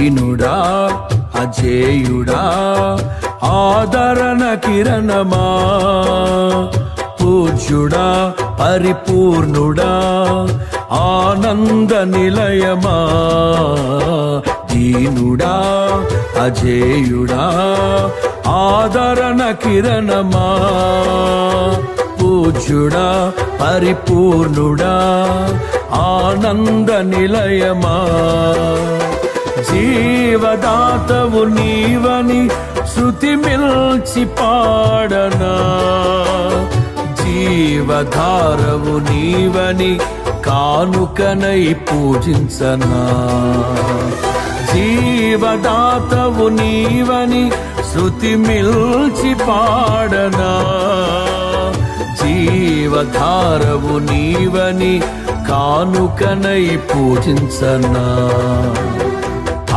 దీనుడా అజేయుడా ఆదరణ కిరణమా, పూజ్యుడా పరిపూర్ణుడా ఆనంద నిలయమా, దీనుడా అజేయుడా ఆదరణ కిరణమా, పూజ్యుడా పరిపూర్ణుడా ఆనంద నిలయమా, జీవదాతవు నీవని శృతి మిల్చి పాడనా, జీవధారవు నీవని కానుకనై పూజించనా, జీవదాతవు నీవని శృతి మిల్చి పాడనా, జీవధారవు నీవని కానుకనై పూజించనా,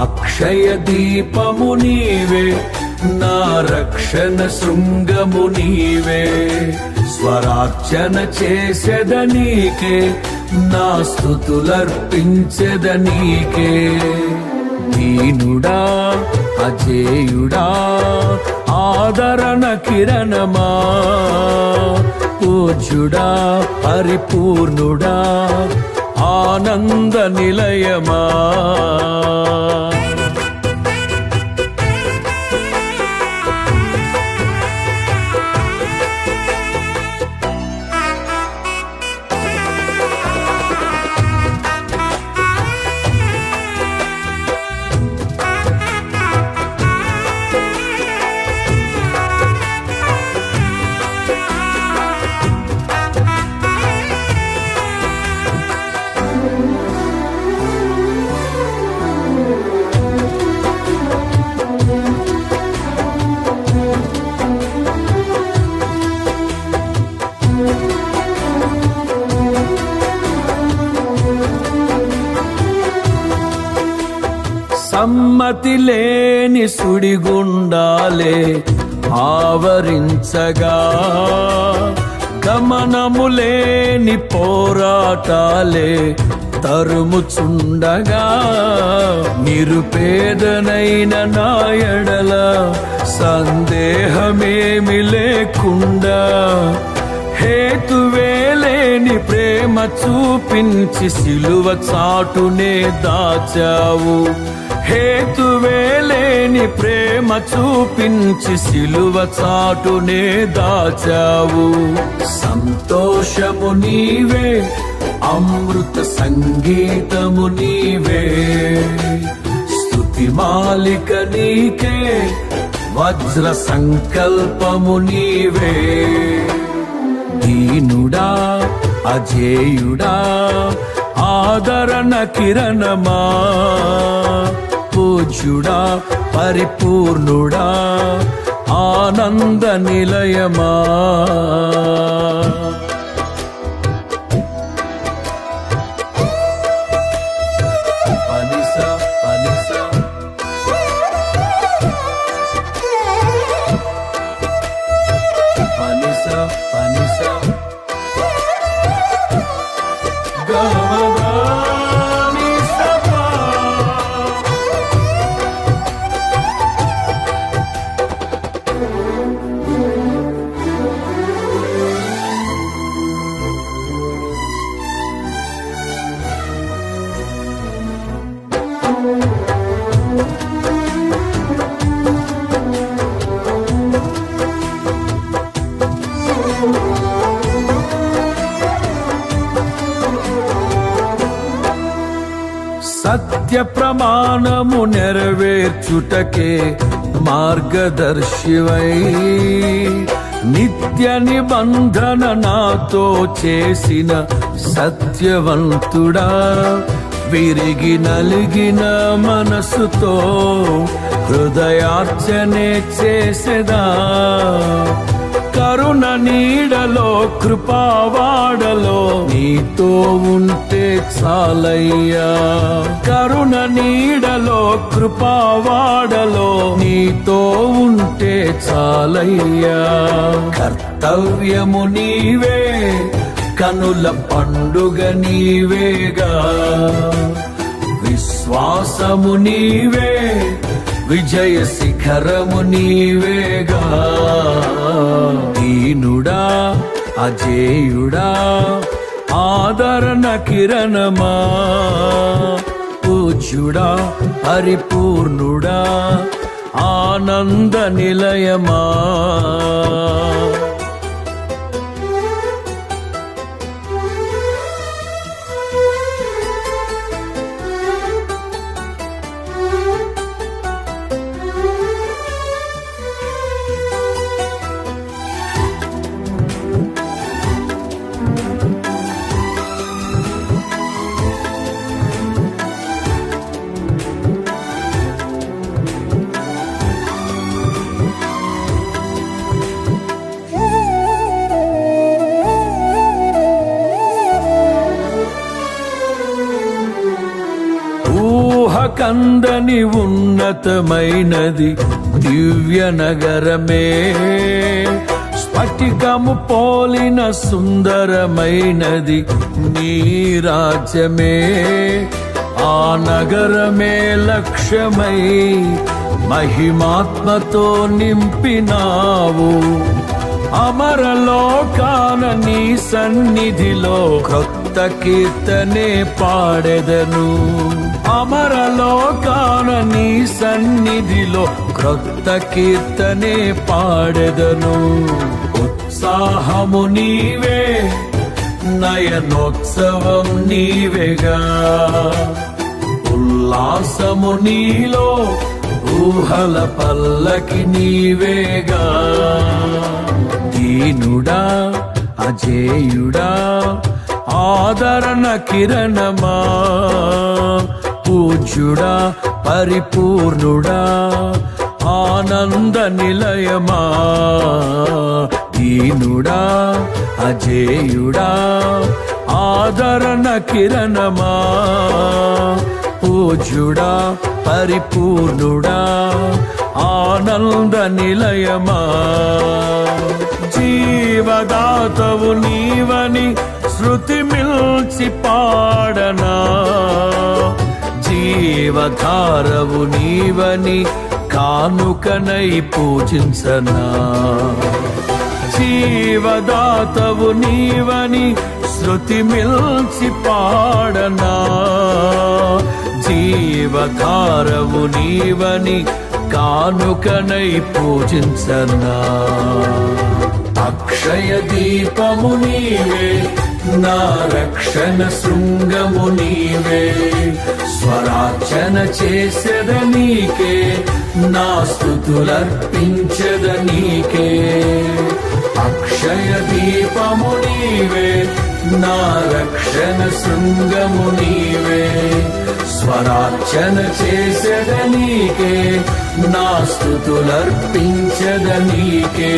అక్షయ దీపము నీవే నా రక్షణ శృంగము నీవే, స్వరార్చన చేసేదనీకే నా స్తుతులర్పించెదనీకే, దీనుడా అజేయుడా ఆదరణ కిరణమా, పూజ్యుడా పరిపూర్ణుడా ఆనంద నిలయమా, సమ్మతి లేని సుడిగుండాలే ఆవరించగా, గమనము లేని పోరాటాలే తరుముచుండగా, నిరుపేదనైన నా ఎడల సందేహమేమి లేకుండా, హేతువేలేని ప్రేమ చూపించి సిలువ చాటునే దాచావు, హేతువేలేని ప్రేమ చూపించి సిలువ చాటునే దాచావు, సంతోషము నీవే అమృత సంగీతము నీవే, స్తుతి మాలిక నీకే వజ్ర సంకల్పము నీవే, దీనుడా అజేయుడా ఆదరణ కిరణమా, పూజ్యుడా పరిపూర్ణుడా ఆనంద నిలయమా, పనిసా పనిసా పనిసా పనిసా సత్య ప్రమాణము నెరవేర్చుటకే మార్గదర్శివై, నిత్య నిబంధన నాతో చేసిన సత్యవంతుడా, విరిగి నలిగిన మనసుతో హృదయార్చనే చేసెదా, కరుణ నీడలో కృపావాడలో నీతో ఉంటే చాలయ్యా, కరుణ నీడలో కృపావాడలో నీతో ఉంటే చాలయ్యా, కర్తవ్యము నీవే కనుల పండుగ నీవేగా, విశ్వాస ఉల్లాసము నీవే, విజయ శిఖరము నీవేగా. దీనుడా అజేయుడా ఆదరణ కిరణమా, పూజ్యుడా పరిపూర్ణుడా ఆనంద నిలయమా. కందని ఉన్నతమైనది దివ్య నగరమే, స్ఫటికము పోలిన సుందరమైనది నీ రాజ్యమే. ఆ నగరమే లక్ష్యమై మహిమాత్మతో నింపినావు. అమరలోకాన నీ సన్నిధిలో క్రొత్త కీర్తనే పాడెదను. అమరలోకాన నీ సన్నిధిలో క్రొత్త కీర్తనే పాడెదను. ఉత్సాహము నీవే, నయనోత్సవం నీవేగా. ఉల్లాసము నీలో, ఊహల పల్లకి నీవేగా. దీనుడా అజేయుడా ఆదరణ కిరణమా, పూజ్యుడా పరిపూర్ణుడా ఆనంద నిలయమా. దీనుడా అజేయుడా ఆదరణ కిరణమా, పూజ్యుడా పరిపూర్ణుడా ఆనంద నిలయమా. జీవదాతవు నీవని శృతి మిల్చి పాడనా, జీవధారవు నీవని కానుకనై పూజించనా. జీవదాతవు నీవని శృతి మిల్చి పాడనా, జీవధారవు నీవని కానుకనై పూజించనా. అక్షయ దీపము నీవే, నా రక్షణ శృంగము నీవే. స్వరార్చన చేసెద నీకే, నా స్తుతులర్పించెద నీకే. అక్షయ దీపము నీవే, నా రక్షణ శృంగము నీవే. స్వరార్చన చేసెద నీకే, నా స్తుతులర్పించెద నీకే.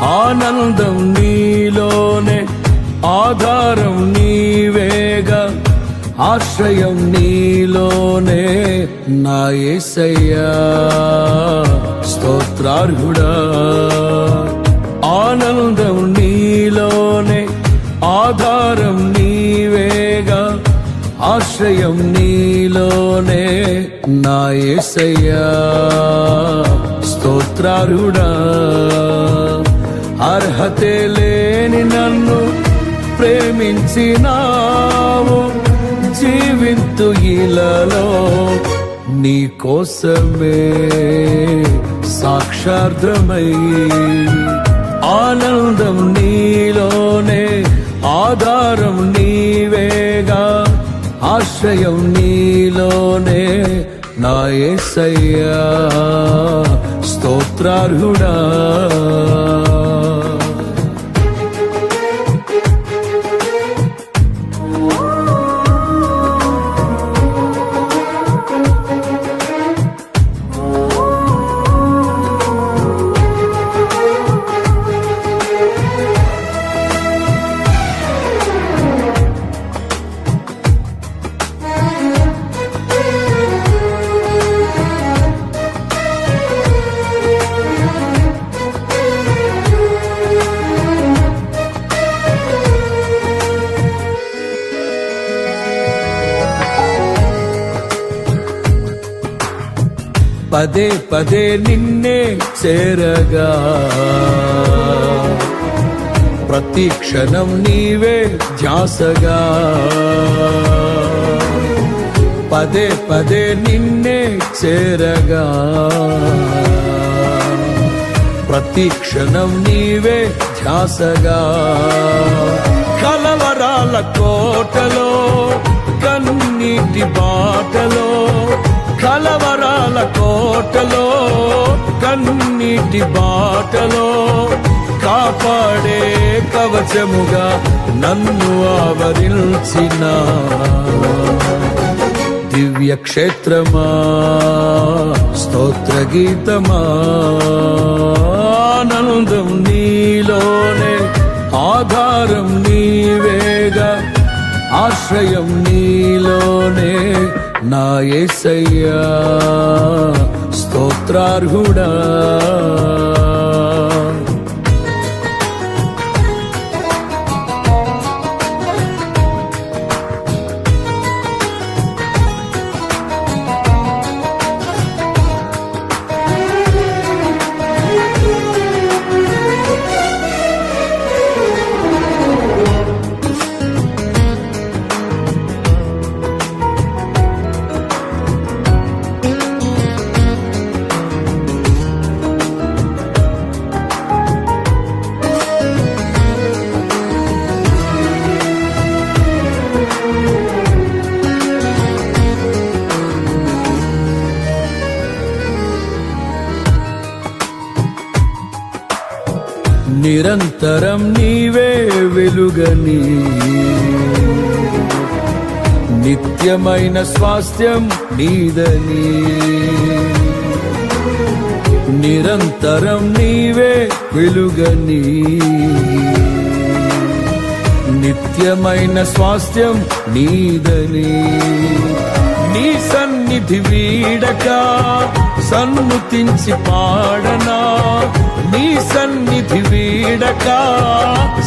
ఆనందం నీలోనే, ఆధారం నీవేగా. ఆశ్రయం నీలోనే నా యేసయ్యా, స్తోత్రార్హుడా. ఆనందం నీలోనే, ఆధారం నీవేగా. ఆశ్రయం నీలోనే నా యేసయ్యా స్తోత్రార్హుడా అర్హతే లేని నన్ను ప్రేమించినావు జీవింతు ఇలలో నీ కోసమే సాక్షార్థమై ఆనందం నీలోనే ఆధారం నీవేగా ఆశ్రయం నీలోనే నా యేసయ్యా స్తోత్రార్హుడా పదే పదే నిన్నే చేరగా ప్రతి క్షణం నీవే ధ్యాసగా పదే పదే నిన్నే చేరగా ప్రతి క్షణం నీవే ధ్యాసగా కలవరాల కోటలో కన్నీటి బాటలో కలవరాల కోటలో కన్నీటి బాటలో కాపాడే కవచముగా నన్ను ఆవరించిన దివ్య క్షేత్రమా స్తోత్ర గీతమా ఆనందం నీలోనే ఆధారం నీవేగా ఆశ్రయం నీలోనే నా యేసయ్యా స్తోత్రార్హుడా నిరంతరం నీవే వెలుగని నిత్యమైన స్వాస్థ్యం నీదని నిరంతరం నీవే వెలుగని నిత్యమైన స్వాస్థ్యం నీదని నీ సన్నిధి వీడక సన్నుతించి పాడనా నీ సన్నిధి వీడక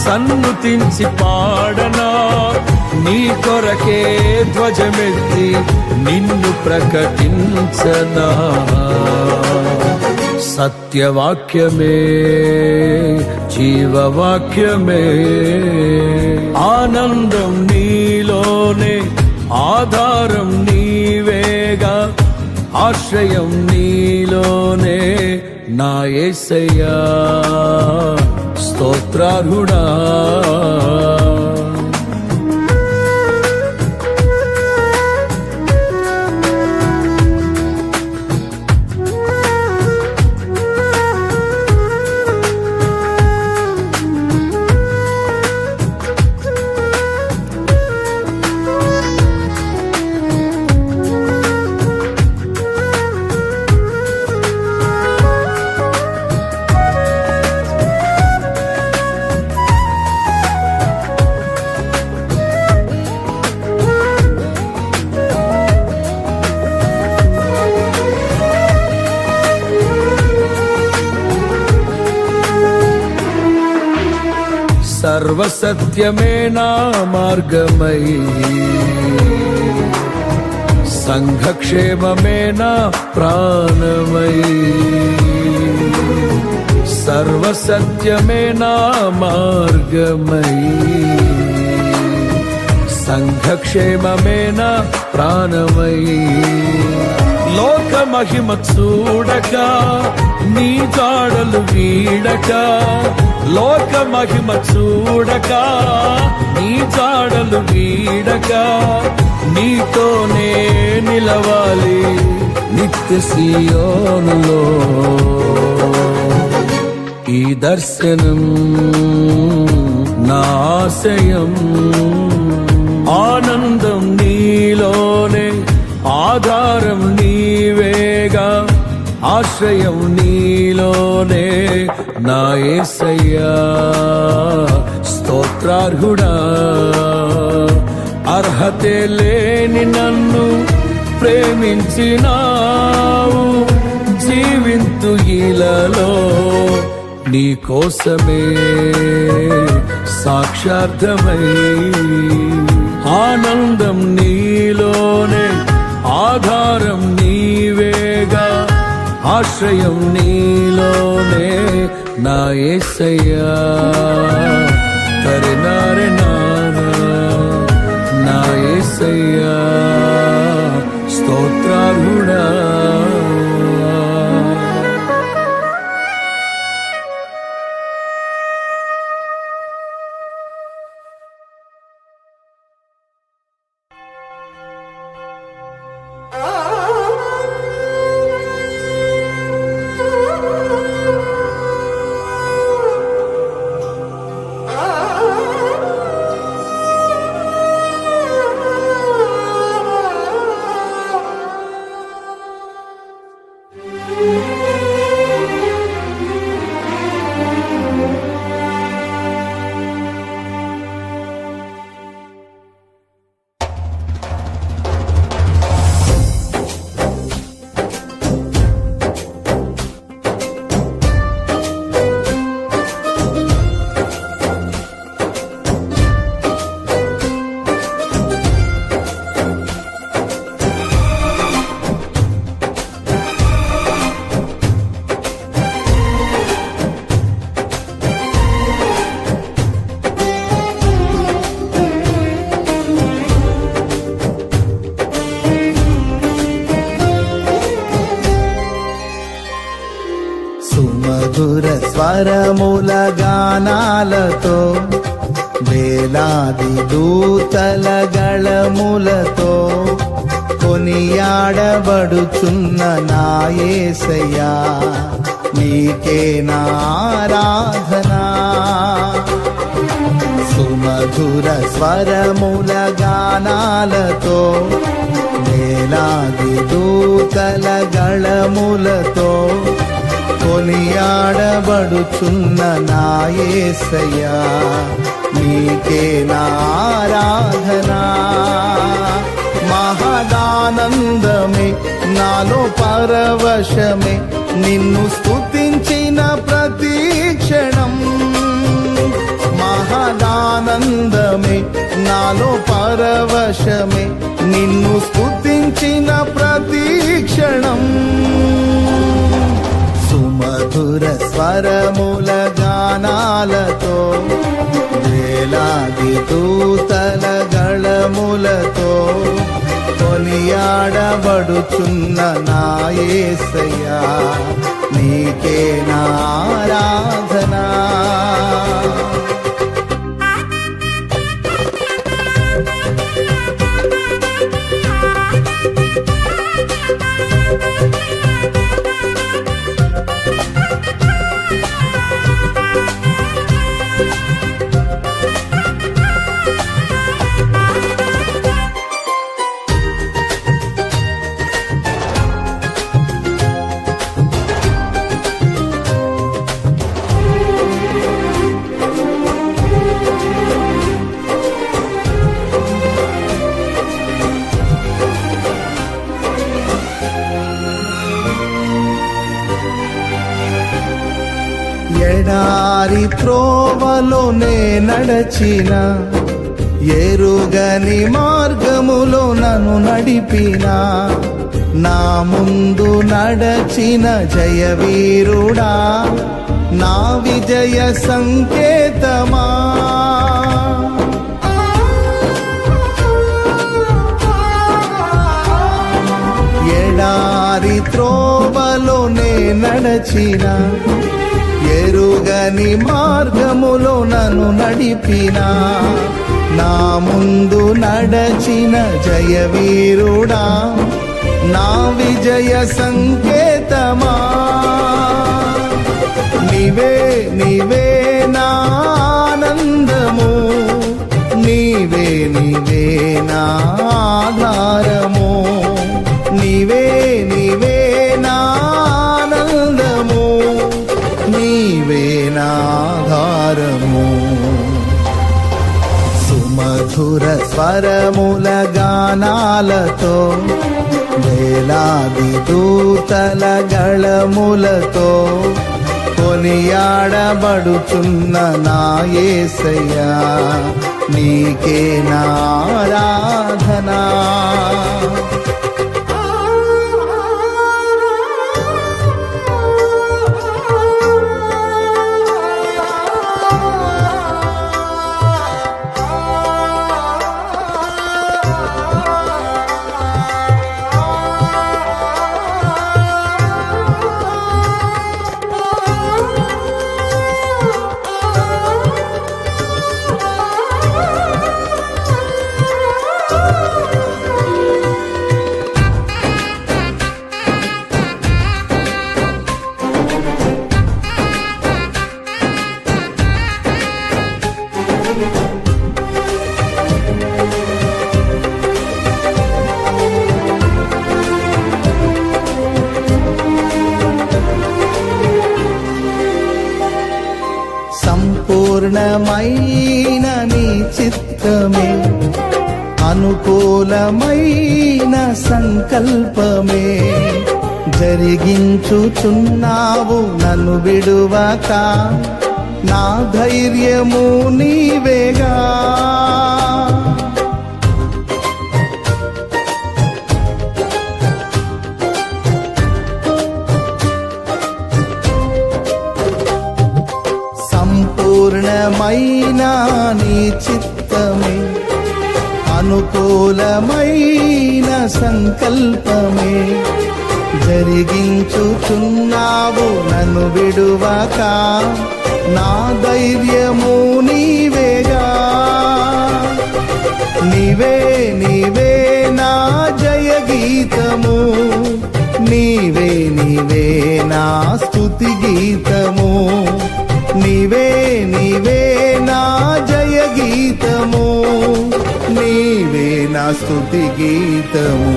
సన్నుతించి పాడనా నీ కొరకే ధ్వజమెత్తి నిన్ను ప్రకటించనా సత్యవాక్యమే జీవవాక్యమే ఆనందం నీలోనే ఆధారం నీవేగా ఆశ్రయం నీలోనే నా యేసయ్యా స్తోత్రార్హుడా సర్వసత్యమే నా మార్గమై సంఘక్షేమమే నా ప్రాణమై, సర్వసత్యమే నా మార్గమై, సంఘక్షేమమే నా ప్రాణమై. లోక మహిమ చూడక నీ జాడలు వీడక, లోక మహిమ చూడక నీ జాడలు వీడక, నీతోనే నిలవాలి నిత్య సియోనులో. ఈ దర్శనం నా ఆశయం, ఆనందం నీలోనే, ఆధారం నీవేగా, ఆశ్రయం నీలోనే నా యేసయ్యా. స్తోత్రార్హుడా, అర్హతే లేని నన్ను ప్రేమించినావు, జీవింతు ఇలలో నీ కోసమే సాక్షార్థమై. ఆనందం నీలోనే, ఆధారం నీవేగా, ఆశ్రయం నీలోనే నా యేసయ్యా. తరినారె నానా నా యేసయ్యా, స్తోత్రార్హుడా. సుమధుర స్వరముల గానాలతో, వేలాది దూతల గళములతో కొనియాడబడుచున్న నా యేసయ్యా, నీకే నా ఆరాధనా. సుమధుర స్వరముల గానాలతో, వేలాది దూతల గళములతో కొనియాడబడుచున్న నా యేసయ్యా, నీకే నా ఆరాధనా. మహదానందమే నాలో పరవశమే, నిన్ను స్తుతించిన ప్రతి క్షణం. మహదానందమే నాలో పరవశమే, నిన్ను స్తుతించిన ప్రతి క్షణం. సుమధుర స్వరముల గానాలతో, వేలాది దూతల గళములతో కొనియాడబడుచున్న నా యేసయ్యా, నీకే నా ఆరాధనా. ఎడారి త్రోవలోనే నడచిన, ఎరుగని మార్గములో నన్ను నడిపిన నా ముందు నడచిన జయవీరుడా నా విజయ సంకేతమా ఎడారి త్రోవలో నే నడచిన ఎరుగని మార్గములో నన్ను నడిపిన నా ముందు నడచిన జయవీరుడా నా విజయ సంకేతమా నీవే నీవే నా ఆనందము నీవే నీవే నా ఆధారము నీవే నీవే నా ఆనందము నీవే నా ఆధారము సుమధుర స్వరముల గానాలతో వేలాది దూతల గళములతో కొనియాడబడుచున్న నా యేసయ్యా నీకే నా ఆరాధనా సంపూర్ణమైన నీ చిత్తమే అనుకూలమైన సంకల్పమే జరిగించుచున్నావు నన్ను విడువక నా ధైర్యము నీవేగా సంపూర్ణమైన నీ చిత్తమే అనుకూలమైన సంకల్పమే జరిగించుచున్నావు నన్ను విడువక నా ధైర్యము నీవేగా నీవే నీవే నా జయ గీతము నీవే నీవే నా స్తుతి గీతము నీవే నీవే నా జయ గీతము నీవే నా స్తుతి గీతము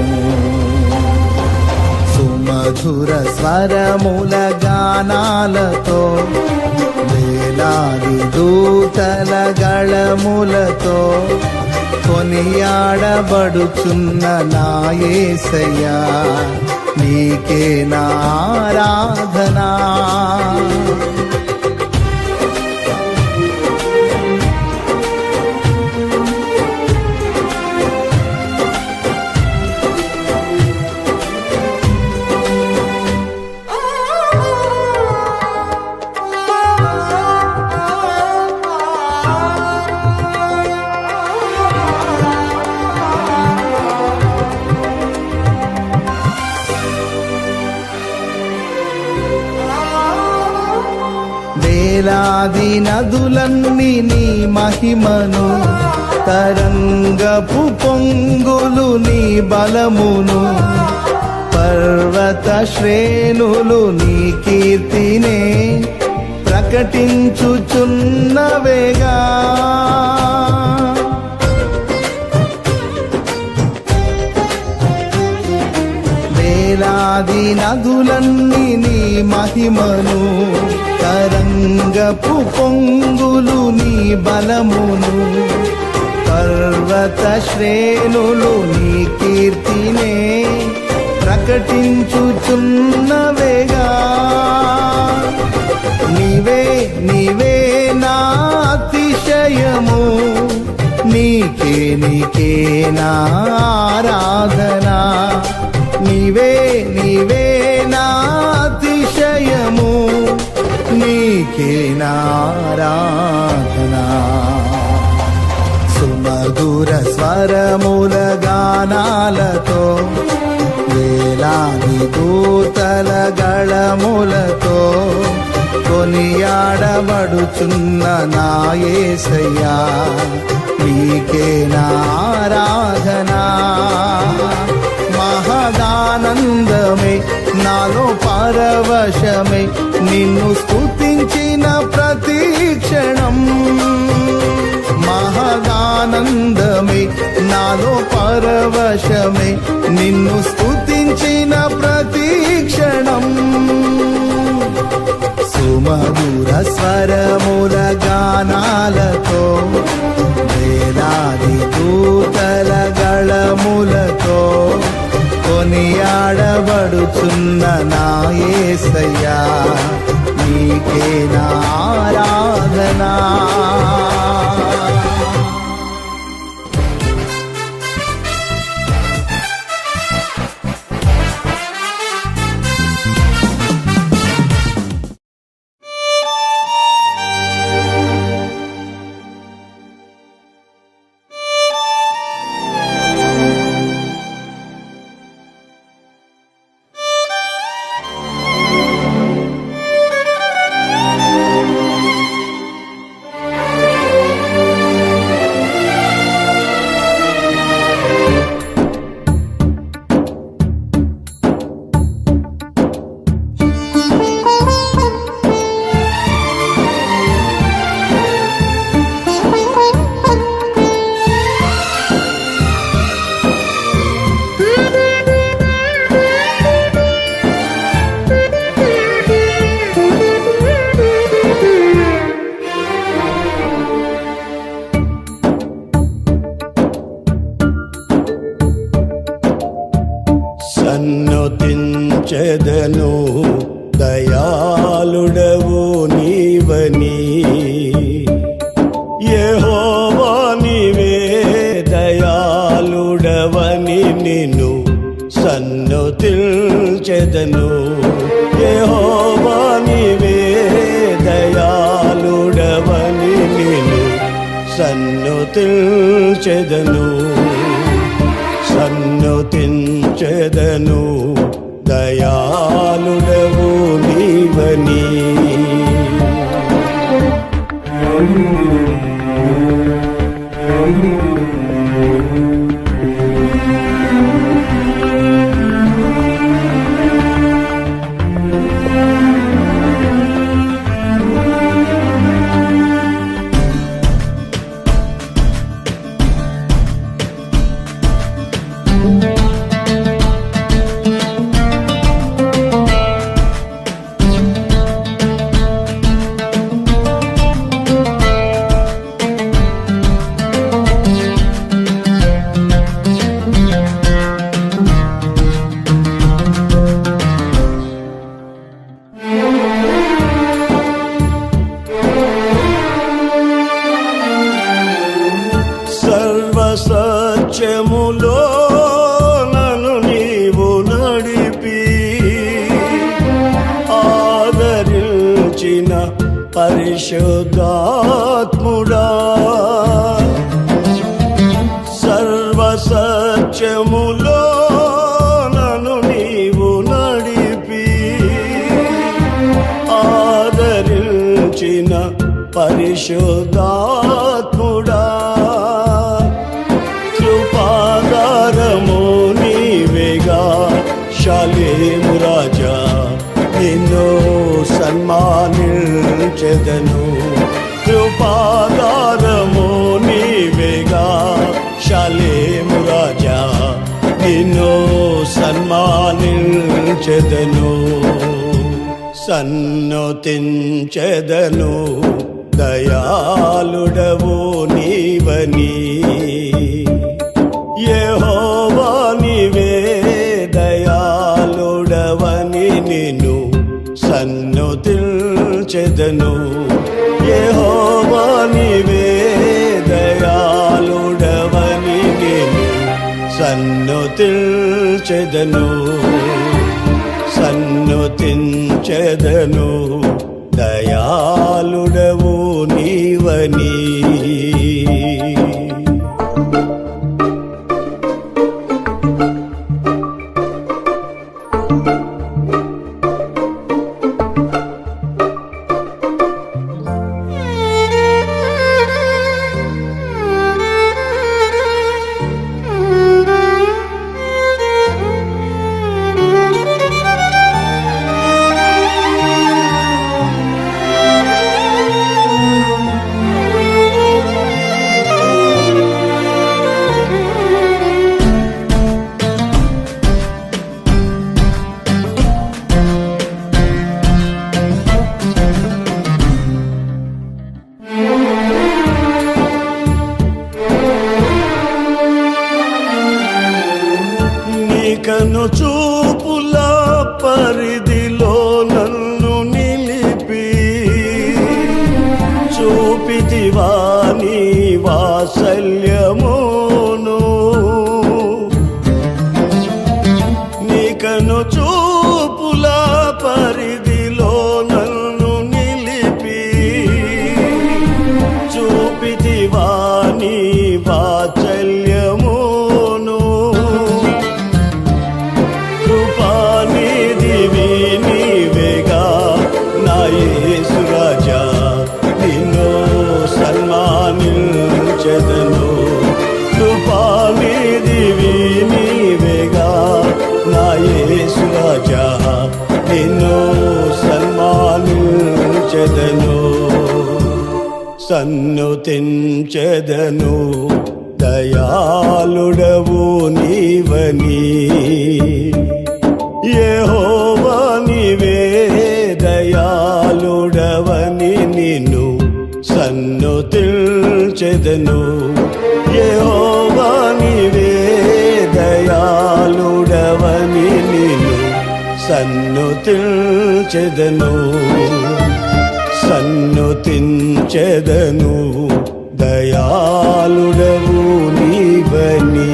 సుమధుర స్వరముల గానాలతో వేలాది దూతల గళములతో కొనియాడబడుచున్న నా యేసయ్యా నీకే నా ఆరాధనా వేలాది నదులన్నీ నీ మహిమను తరంగపు పొంగులు నీ బలమును పర్వత శ్రేణులు నీ కీర్తినే ప్రకటించుచున్నవేగా వేలాది నదులన్నీ నీ మహిమను తరంగపు పొంగులు నీ బలమును పర్వత శ్రేణులు నీ కీర్తినే ప్రకటించుచున్నవేగా నీవే నీవే నా అతిశయము నీకే నా ఆరాధనా, నీవే నా అతిశయము, నీకే నా ఆరాధనా. సుమధుర స్వరముల గానాలతో, వేలాది దూతల గళములతో కొనియాడబడుచున్న నా యేసయ్యా, నీకే నా ఆరాధనా. మహదానందమే నాలో పరవశమే, నిన్ను స్తుతించిన ప్రతి క్షణం. మహదానందమే నాలో పరవశమే, నిన్ను స్తుతించిన ప్రతి క్షణం. సుమధుర స్వరముల గానాలతో, వేలాది దూతల గళములతో కొనియాడబడుచున్న నా యేసయ్యా, నీకే నా ఆరాధనా. సన్నుతించెదను దయాళుడవు నీవని, యెహోవా నీవే దయాళుడవని నిన్ను సన్నుతించెదను. యెహోవా నీవే దయాళుడవని నిన్ను సన్నుతించెదను. సన్నుతించెదను దయాళుడవు నీవని. సత్యములో నన్ను నీవు నడిపి ఆదరించిన పరిశుద్ధాత్ముడా, సర్వసత్యములో నన్ను నీవు నడిపి ఆదరించిన పరిశుద్ధాత్ముడా, కృపాదారము నీవేగా షాలేము రాజా, నిన్ను సన్మానించెదను. కృపాదారము నీవేగా షాలేము రాజా, నిన్ను సన్మానించెదను. సన్నుతించెదను దయాళుడవు నీవని, యెహోవా నీవే దయాళుడవని నిన్ను సన్నుతించెదను. యెహోవా నీవే దయాళుడవని సన్నుతించెదను సన్నుతించెదను దయాళుడవు నీవని. కను చూపుల పరిధిలో నన్ను నిలిపి చూపితివా నీ వాత్సల్యమును. నీ కను చూపుల పరిధిలో నన్ను నిలిపి చూపితివా నీ వాత్సల్యమును. కృపానిధివి నీవేగా నా యేసు రాజా, నిన్ను సన్మానించెదను. కృపానిధివి నీవేగా నా యేసు రాజా, నిన్ను సన్మానించెదను. సన్నుతించెదను దయాళుడవు నీవని. యెహోవా నీవే దయాళుడవని నిన్ను సన్నుతించెదను. యెహోవా నీవే దయాళుడవని నిన్ను సన్నుతించెదను. సన్నుతించెదను దయాళుడవు నీవని.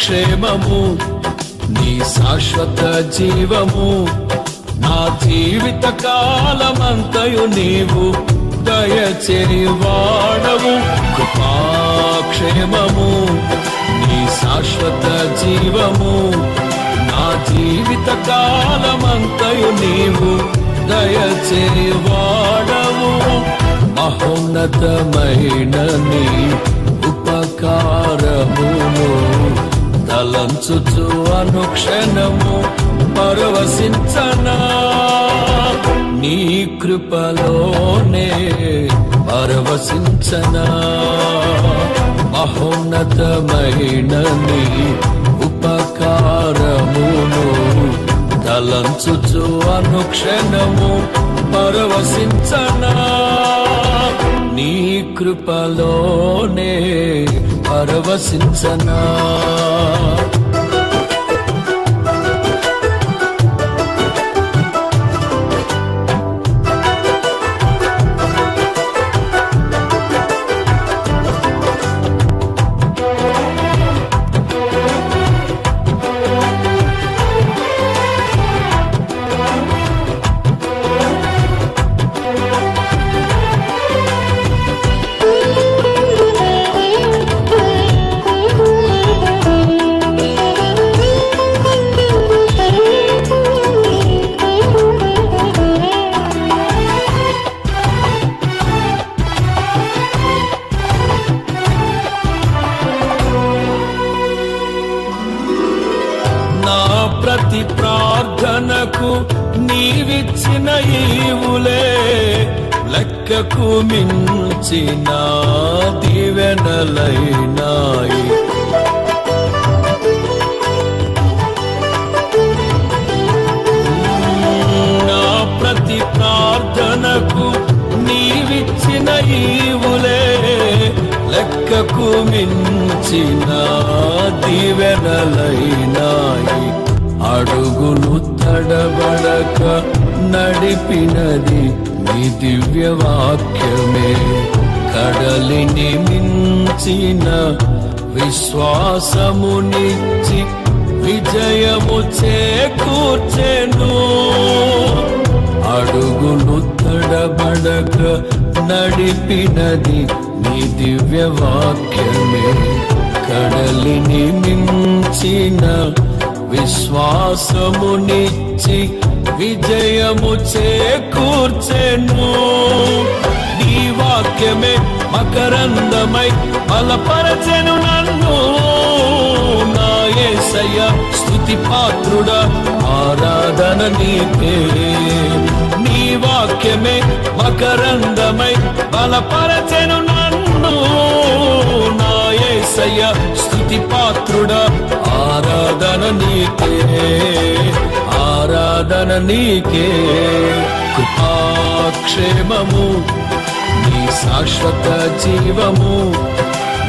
క్షేమము నీ శాశ్వత జీవము నా జీవిత కాలమంతయు నీవు దయచేవాడవు. కృపాక్షేమము నీ శాశ్వత జీవము నా జీవిత కాలమంతయు నీవు దయచేవాడవు. మహోన్నతమైన నీ ఉపకారమును తలంచుచు అనుక్షణము పరవశించనా. నీ కృపలోనే పరవశించనా. మహోన్నతమైన నీ ఉపకారమును తలంచుచు అనుక్షణము పరవశించనా, నీ కృపలోనే పరవశించనా. ప్రతి ప్రార్థనకు నీవిచ్చిన ఈవులే లెక్కకు మించిన దీవెనలైనాయి. నా ప్రతి ప్రార్థనకు నీవిచ్చిన ఈవులే లెక్కకు మించిన దీవెనలైనాయి. అడుగులు తడబడక నడిపినది నీ దివ్య వాక్యమే, కడలిని మించిన విశ్వాసమునిచ్చి విజయము చేకూర్చెను. అడుగులు తడబడక నడిపినది నీ దివ్య వాక్యమే, కడలిని మించిన విశ్వాసమునిచ్చి విజయము చేకూర్చెను. నీ వాక్యమే మకరందమై బలపరచెను నన్ను. నా యేసయ్య స్తుతి పాత్రుడా, ఆరాధన నీకే. నీ వాక్యమే మకరందమై బలపరచెను నన్ను. నా యేసయ్య స్తుతి పాత్రుడా, ఆరాధన నీకే, ఆరాధన నీకే. కృపాక్షేమము నీ శాశ్వత జీవము,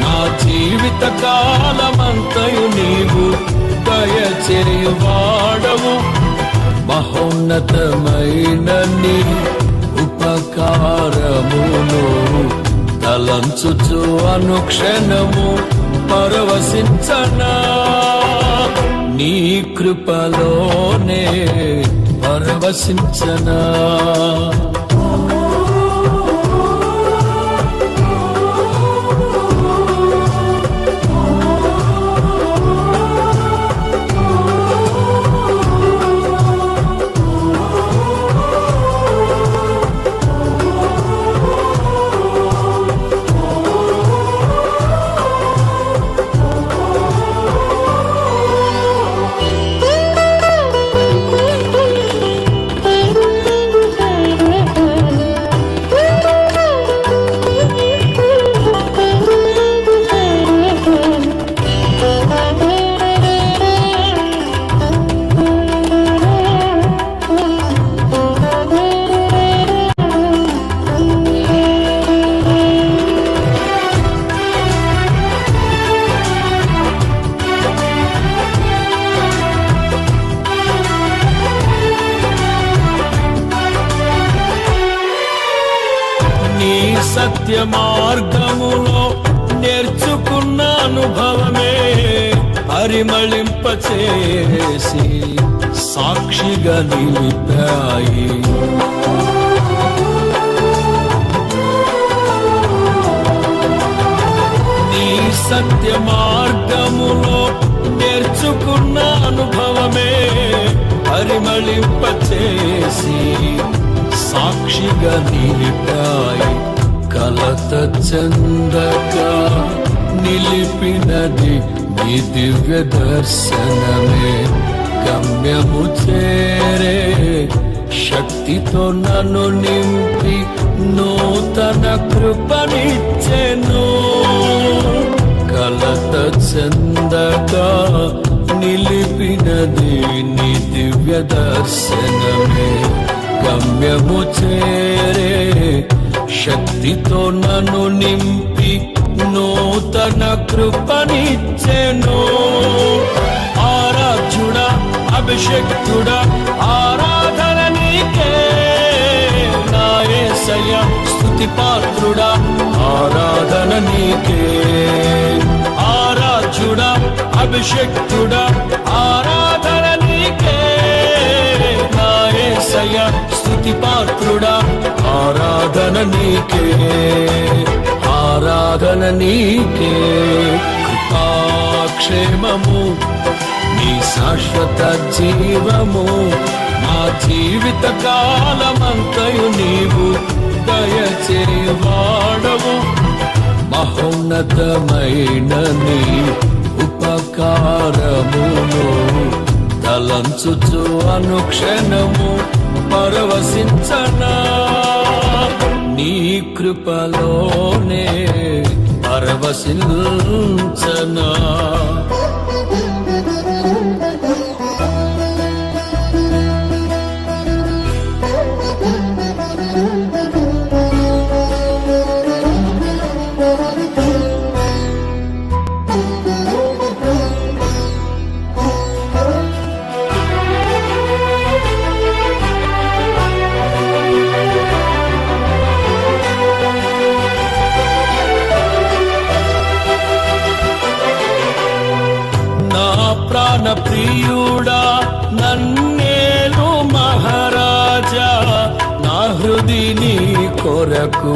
నా జీవిత కాలమంతయు నీవు దయచేయువాడవు. మహోన్నతమైన నీ ఉపకారమును తలంచుచు అనుక్షణము పరవశించనా, నీ కృపలోనే పరవశించనా. సత్య మార్గములో నేర్చుకున్న అనుభవమే పరిమళింపచేసి సాక్షిగా నిలిపాయి. నీ సత్య మార్గములో నేర్చుకున్న అనుభవమే పరిమళింపచేసి సాక్షిగా నిలిపాయి. కలత చెందక నిలిపినది నీ దివ్య దర్శనమే, గమ్యము చేరే శక్తితో నన్ను నింపి నూతన కృపనిచ్చెను. కలత చెందగా నిలిపినది నీ దివ్య దర్శనమే. గమ్యము చేరే శక్తితో నన్ను నింపి నూతన కృపనిచ్చెను. ఆరాధ్యుడా అభిషక్తుడా ఆరాధన నీకే నా యేసయ్యా, స్తుతి పాత్రుడా ఆరాధన నీకే. ఆరాధ్యుడా అభిషక్తుడా ఆరాధన నీకే నా యేసయ్యా, స్తుతి పాత్రుడా ఆరాధన నీకే. ఆరాధన నీకే. కృపాక్షేమము నీ శాశ్వత జీవము నా జీవిత కాలమంతయు నీవు దయచేవాడవు. మహోన్నతమైన నీ ఉపకారమును తలంచుచు అనుక్షణము పరవశించనా. నీ కృపలోనే పరవశించనా. ప్రాణ ప్రియుడా నన్నేలు మహారాజా, నా హృది నీ కొరకు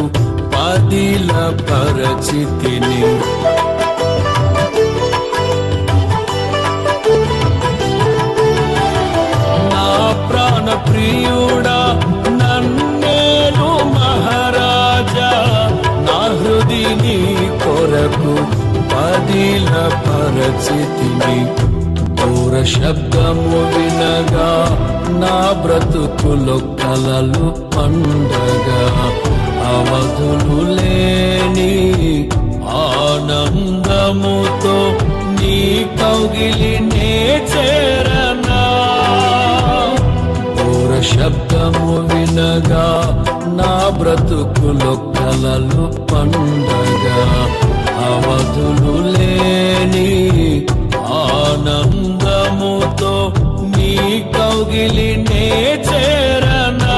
పదిల పరచితిని. నా ప్రాణ ప్రియుడా నన్నేలు మహారాజా, నా హృది నీ కొరకు పదిల పరచితిని. దూర శబ్దము వినగా నా బ్రతుకులో కలలు పండగా, అవధులు లేని ఆనందముతో నీ కౌగిలి నే చేరనా. దూర శబ్దము వినగా నా బ్రతుకులో కలలు పండగా, అవధులు లేని ఆనందముతో నీ కౌగిలి నే చేరనా.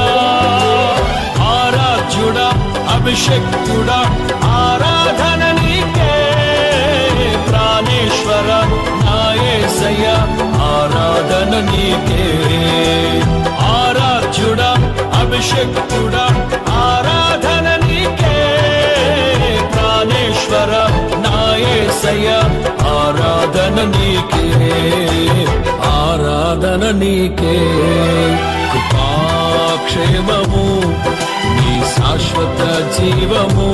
ఆరాధ్యుడా అభిషక్తుడా ఆరాధన నీకే. ప్రాణేశ్వర నా యేసయ్యా ఆరాధన నీకే. ఆరాధ్యుడా అభిషక్తుడా ఆరాధన నీకే. ప్రాణేశ్వర నా యేసయ్యా ఆరాధన నీకే. ఆరాధన నీకే. కృపాక్షేమము నీ శాశ్వత జీవము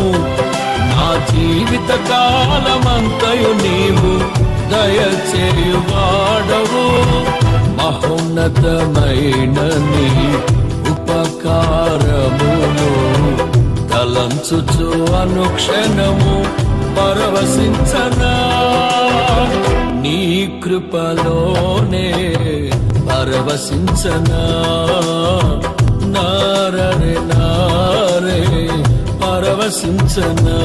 నా జీవిత కాలమంతయు నీవు దయచేయువాడవు. మహోన్నతమైన నీ ఉపకారమును తలంచుచు అనుక్షణము పరవశించనా. నీ కృపలోనే పరవశించనా. నారే నారే పరవశించనా.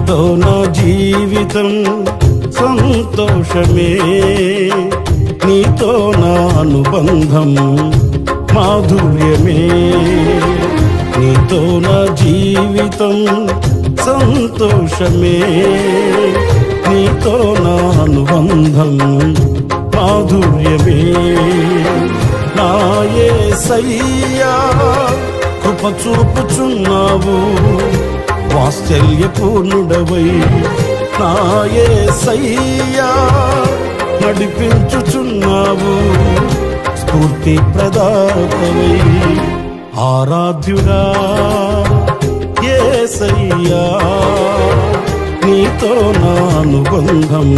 నీతో నా జీవితం సంతోషమే, నీతో నా అనుబంధం మాధుర్యమే. నీతో నా జీవితం సంతోషమే, నీతో నా అనుబంధం మాధుర్యమే. నా యేసయ్యా కృప చూపుచున్నావు, వాత్సల్యపూర్ణుడవై. నా యేసయ్యా నడిపించుచున్నావు, స్ఫూర్తి ప్రదాతవై. ఆరాధ్యుడా యేసయ్యా, నీతో నా అనుబంధం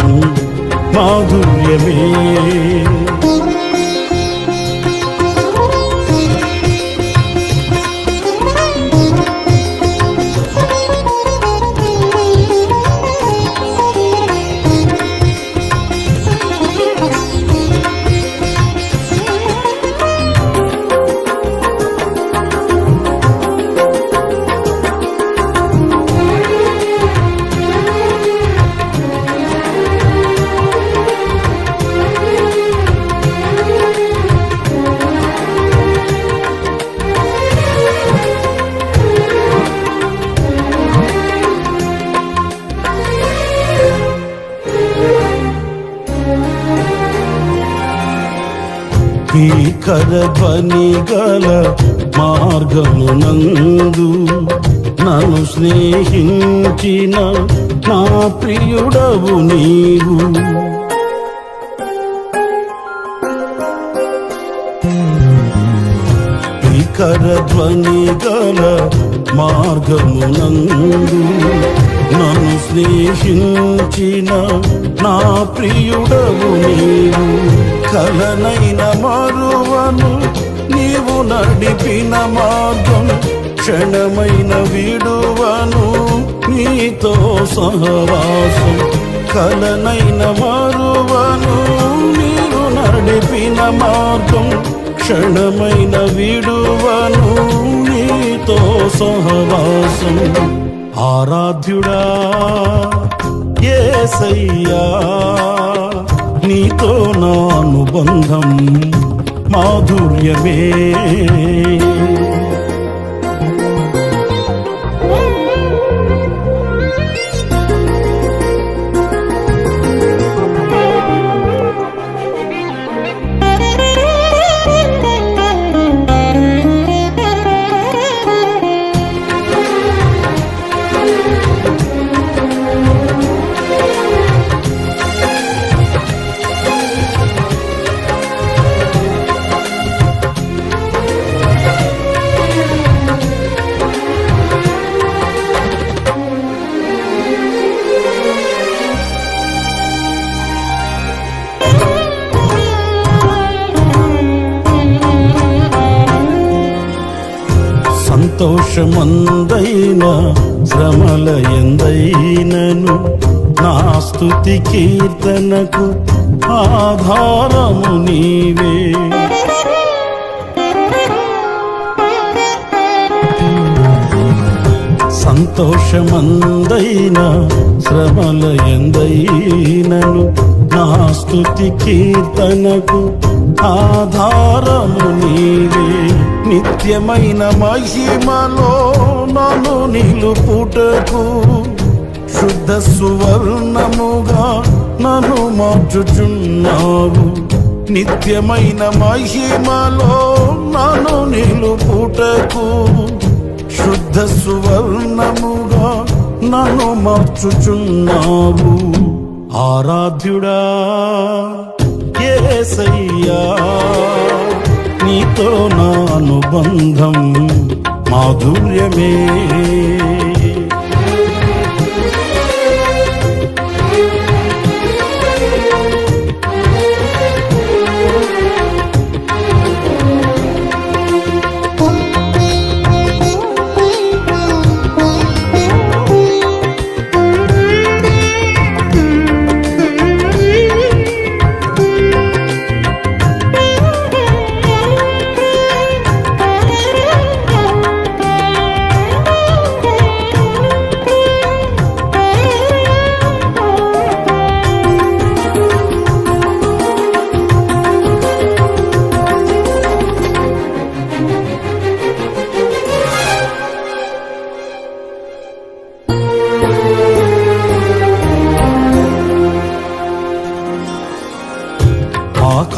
మాధుర్యమే. భీకర ధ్వని గల మార్గమునందు నన్ను స్నేహించిన నా ప్రియుడవు నీవు. భీకర ధ్వని గల మార్గమునందు నన్ను స్నేహించిన నా ప్రియుడవు నీవు. కలనైన మరువను నీవు నడిపిన మార్గం, క్షణమైన విడువను నీతో సహవాసం. కలనైన మరువను నీవు నడిపిన మార్గం, క్షణమైన విడువను నీతో సహవాసం. ఆరాధ్యుడా యేసయ్యా, నీతో నా అనుబంధం మాధుర్యమే. సంతోషమందైన శ్రమల ఎందైనను నా స్తుతి కీర్తనకు ఆధారము నీవే. సంతోషమందైన శ్రమల ఎందైనను నా స్తుతి కీర్తనకు ఆధారము నీవే. నిత్యమైన మహిమలో నన్ను నిలుపుటకు శుద్ధ సువర్ణముగా నన్ను మార్చుచున్నావు. నిత్యమైన మహిమలో నన్ను నిలుపుటకు శుద్ధ సువర్ణముగా నన్ను మార్చుచున్నావు. ఆరాధ్యుడా యేసయ్యా, నీతో నా అనుబంధం మాధుర్యమే.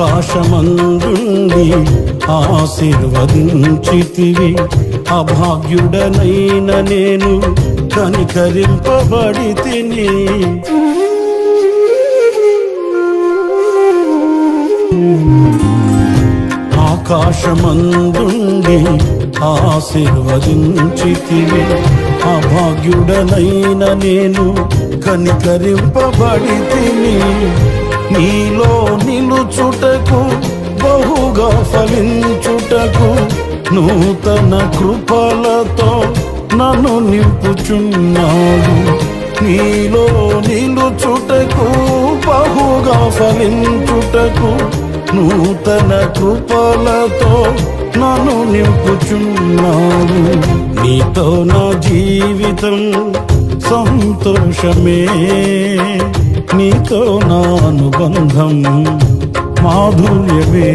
ఆకాశమందుండి ఆశీర్వదించితివి, అభాగ్యుడనైన నేను కనికరింపబడి తిని. ఆకాశమందుండి ఆశీర్వదించితివి, అభాగ్యుడనైన నేను కనికరింపబడి తిని. నీలో నిలుచుటకు బహుగా ఫలించుటకు నూతన కృపలతో నన్ను నింపుచున్నాడు. నీలో నిలుచుటకు బహుగా ఫలించుటకు నూతన కృపలతో నన్ను నింపుచున్నాడు. నీతో నా జీవితం సంతోషమే, నీతో నా అనుబంధం మాధుర్యమే.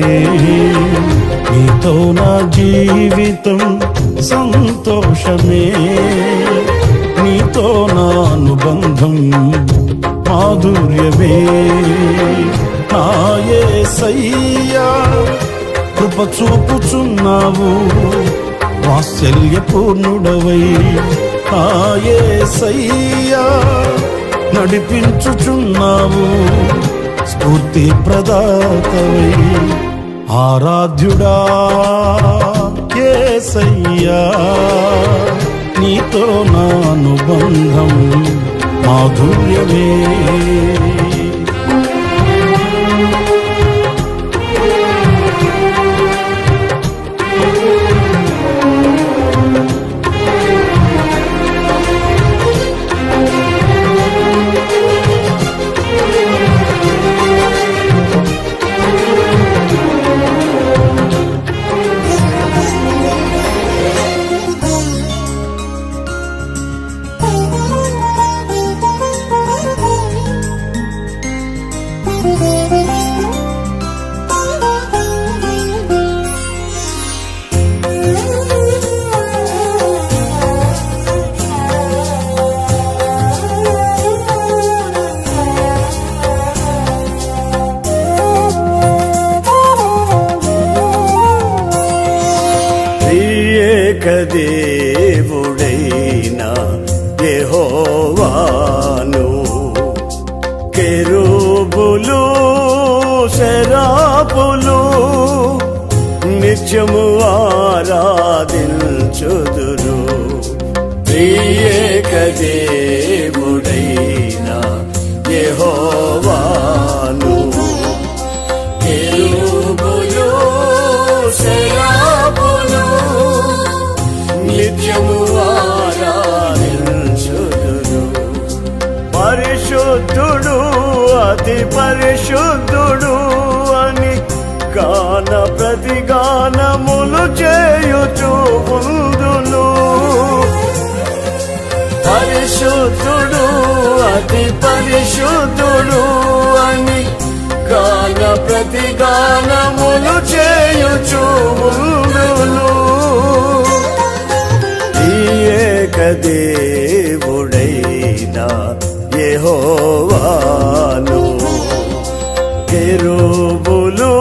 నీతో నా జీవితం సంతోషమే, నీతో నా అనుబంధం మాధుర్యమే. నా యేసయ్యా కృప చూపుచున్నావు, వాత్సల్యపూర్ణుడవై. నా యేసయ్యా నడిపించుచున్నావు, స్ఫూర్తి ప్రదాతవై. ఆరాధ్యుడా యేసయ్యా, నీతో నా అనుబంధం మాధుర్యమే. దేవుడైనా యెహోవాను, కెరూబులు శరాపులు నిత్యము ఆరాధించుదురు. ప్రియేక దేవుడైనా యెహోవాను, కెరూబులు శరాపులు నిత్యము ఆరాధించుదురు. పరిశుద్ధుడు అతి పరిశుద్ధుడు అని గాన ప్రతిగానములు చేయుచు ఉందును. పరిశుద్ధుడు అతి పరిశుద్ధుడు అని గాన ప్రతిగానములు చేయుచు ఉందును. ఏక దేవుడైనా యెహోవాను, కెరూబులు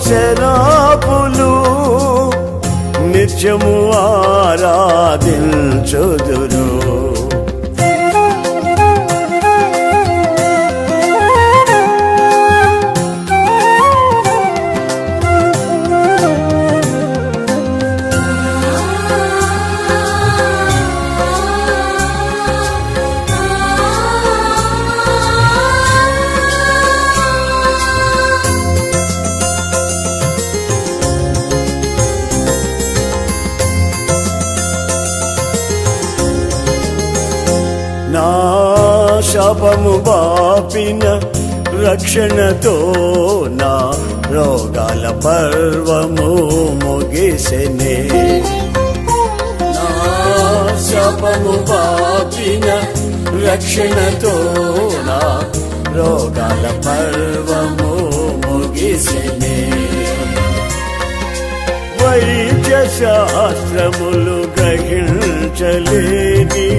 శరాపులు నిత్యము ఆరాధించుదురు. నా శాపము బాపిన రక్షణతో నా రోగాల పర్వము ముగిసెనే. నా శాపము బాపిన రక్షణతో నా రోగాల పర్వము ముగిసెనే. వైద్య శాస్త్రములు గ్రహించలేని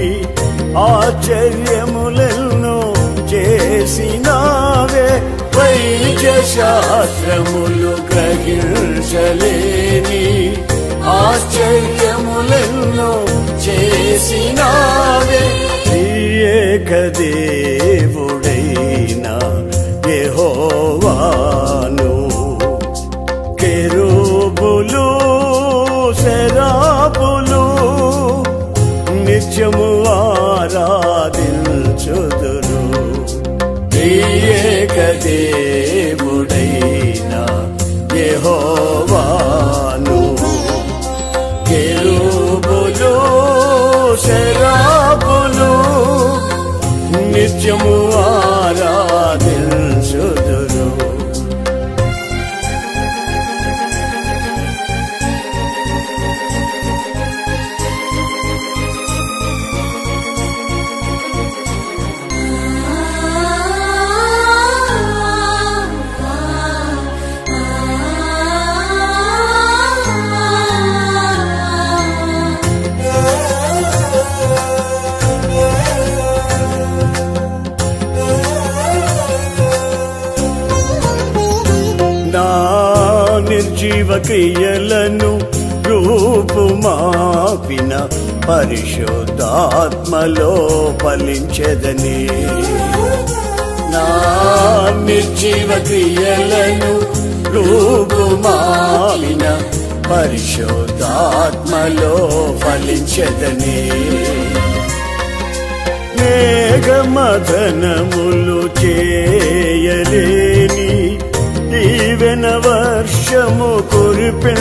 ఆశ్చర్యములను చేసినావే. వైద్య శాస్త్రములు గ్రహించలేని ఆశ్చర్యములెన్నో చేసినావే ఏకదేవుడైన యెహోవాను కెరూబులు సెరాపులు నిత్యము ఆరాధించుదురు ఏకదేవుడైన యెహోవాను కెరూబులు సెరాపులు నిత్యము ఆరాధించుదురు నా నిర్జీవ క్రియలను రూపుమాపిన పరిశుద్ధాత్మలో ఫలించెదనే నా నిర్జీవ క్రియలను రూపుమాపిన పరిశుద్ధాత్మలో ఫలించెదనే మేఘమదనములు చేయలేని దీవెన వర్షము కురిపించినావే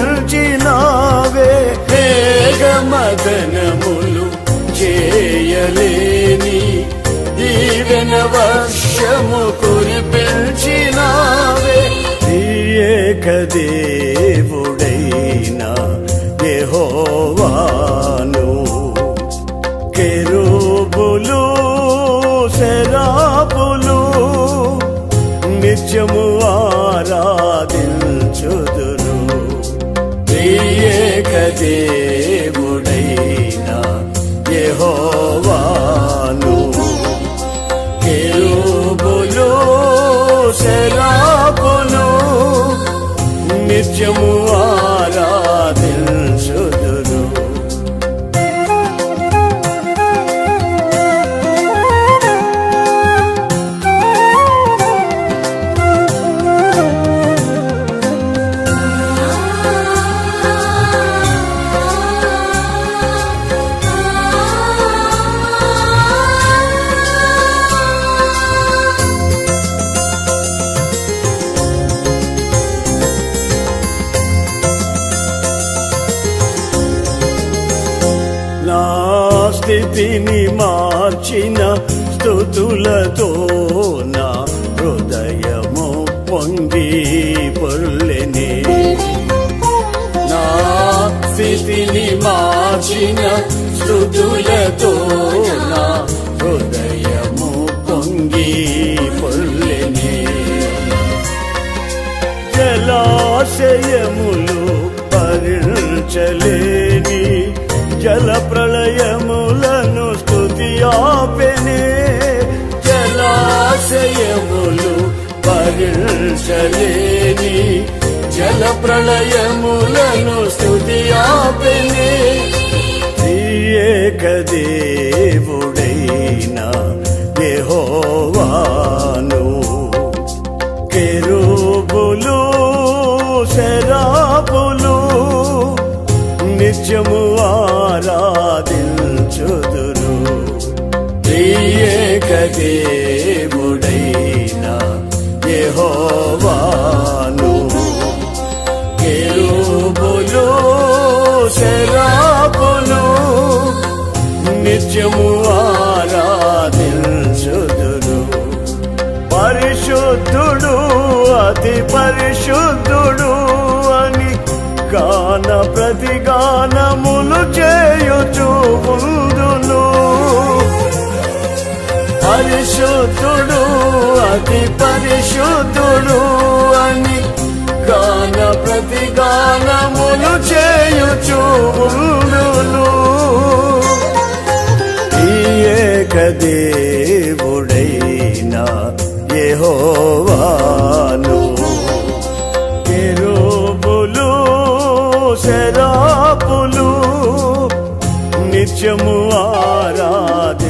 మేఘమదనములు చేయలేని దీవెన వర్షము కురిపించినావే ఏకదేవుడైన యెహోవాను కెరూబులు సెరాపులు నిత్యము ఆరాధించుదురు ఏకదేవుడైన యెహోవాను కెరూబులు సెరాపులు నిత్యము ఆరాధించుదురు నా స్థితిని మార్చిన స్తుతులతో నా హృదయము పొంగి పొర్లెనే నా స్థితిని మార్చిన స్తుతులతో నా హృదయము పొంగి పొర్లెనే జలాశయములు భరించలేని జల ప్రళయములను స్తుతి ఆపెనే జలాశయములు భరించలేని జల ప్రళయములను స్తుతి ఆపెనే ఏకదేవుడైన యెహోవాను కెరూబులు సెరాపులు నిత్యము ఆరాధించుదురు ఏకదేవుడైన యెహోవాను కెరూబులు సెరాపులు నిత్యము ఆరాధించుదురు పరిశుద్ధుడు అతి పరిశుద్ధుడు అని గాన ప్రతిగానములు చేయుచు ఉందును పరిశుద్ధుడు అతి పరిశుద్ధుడు అని గాన ప్రతిగానములు చేయుచు ఉందును ఈ ఏకదేవుడైన యెహోవా నిత్యము ఆరాధించుదు.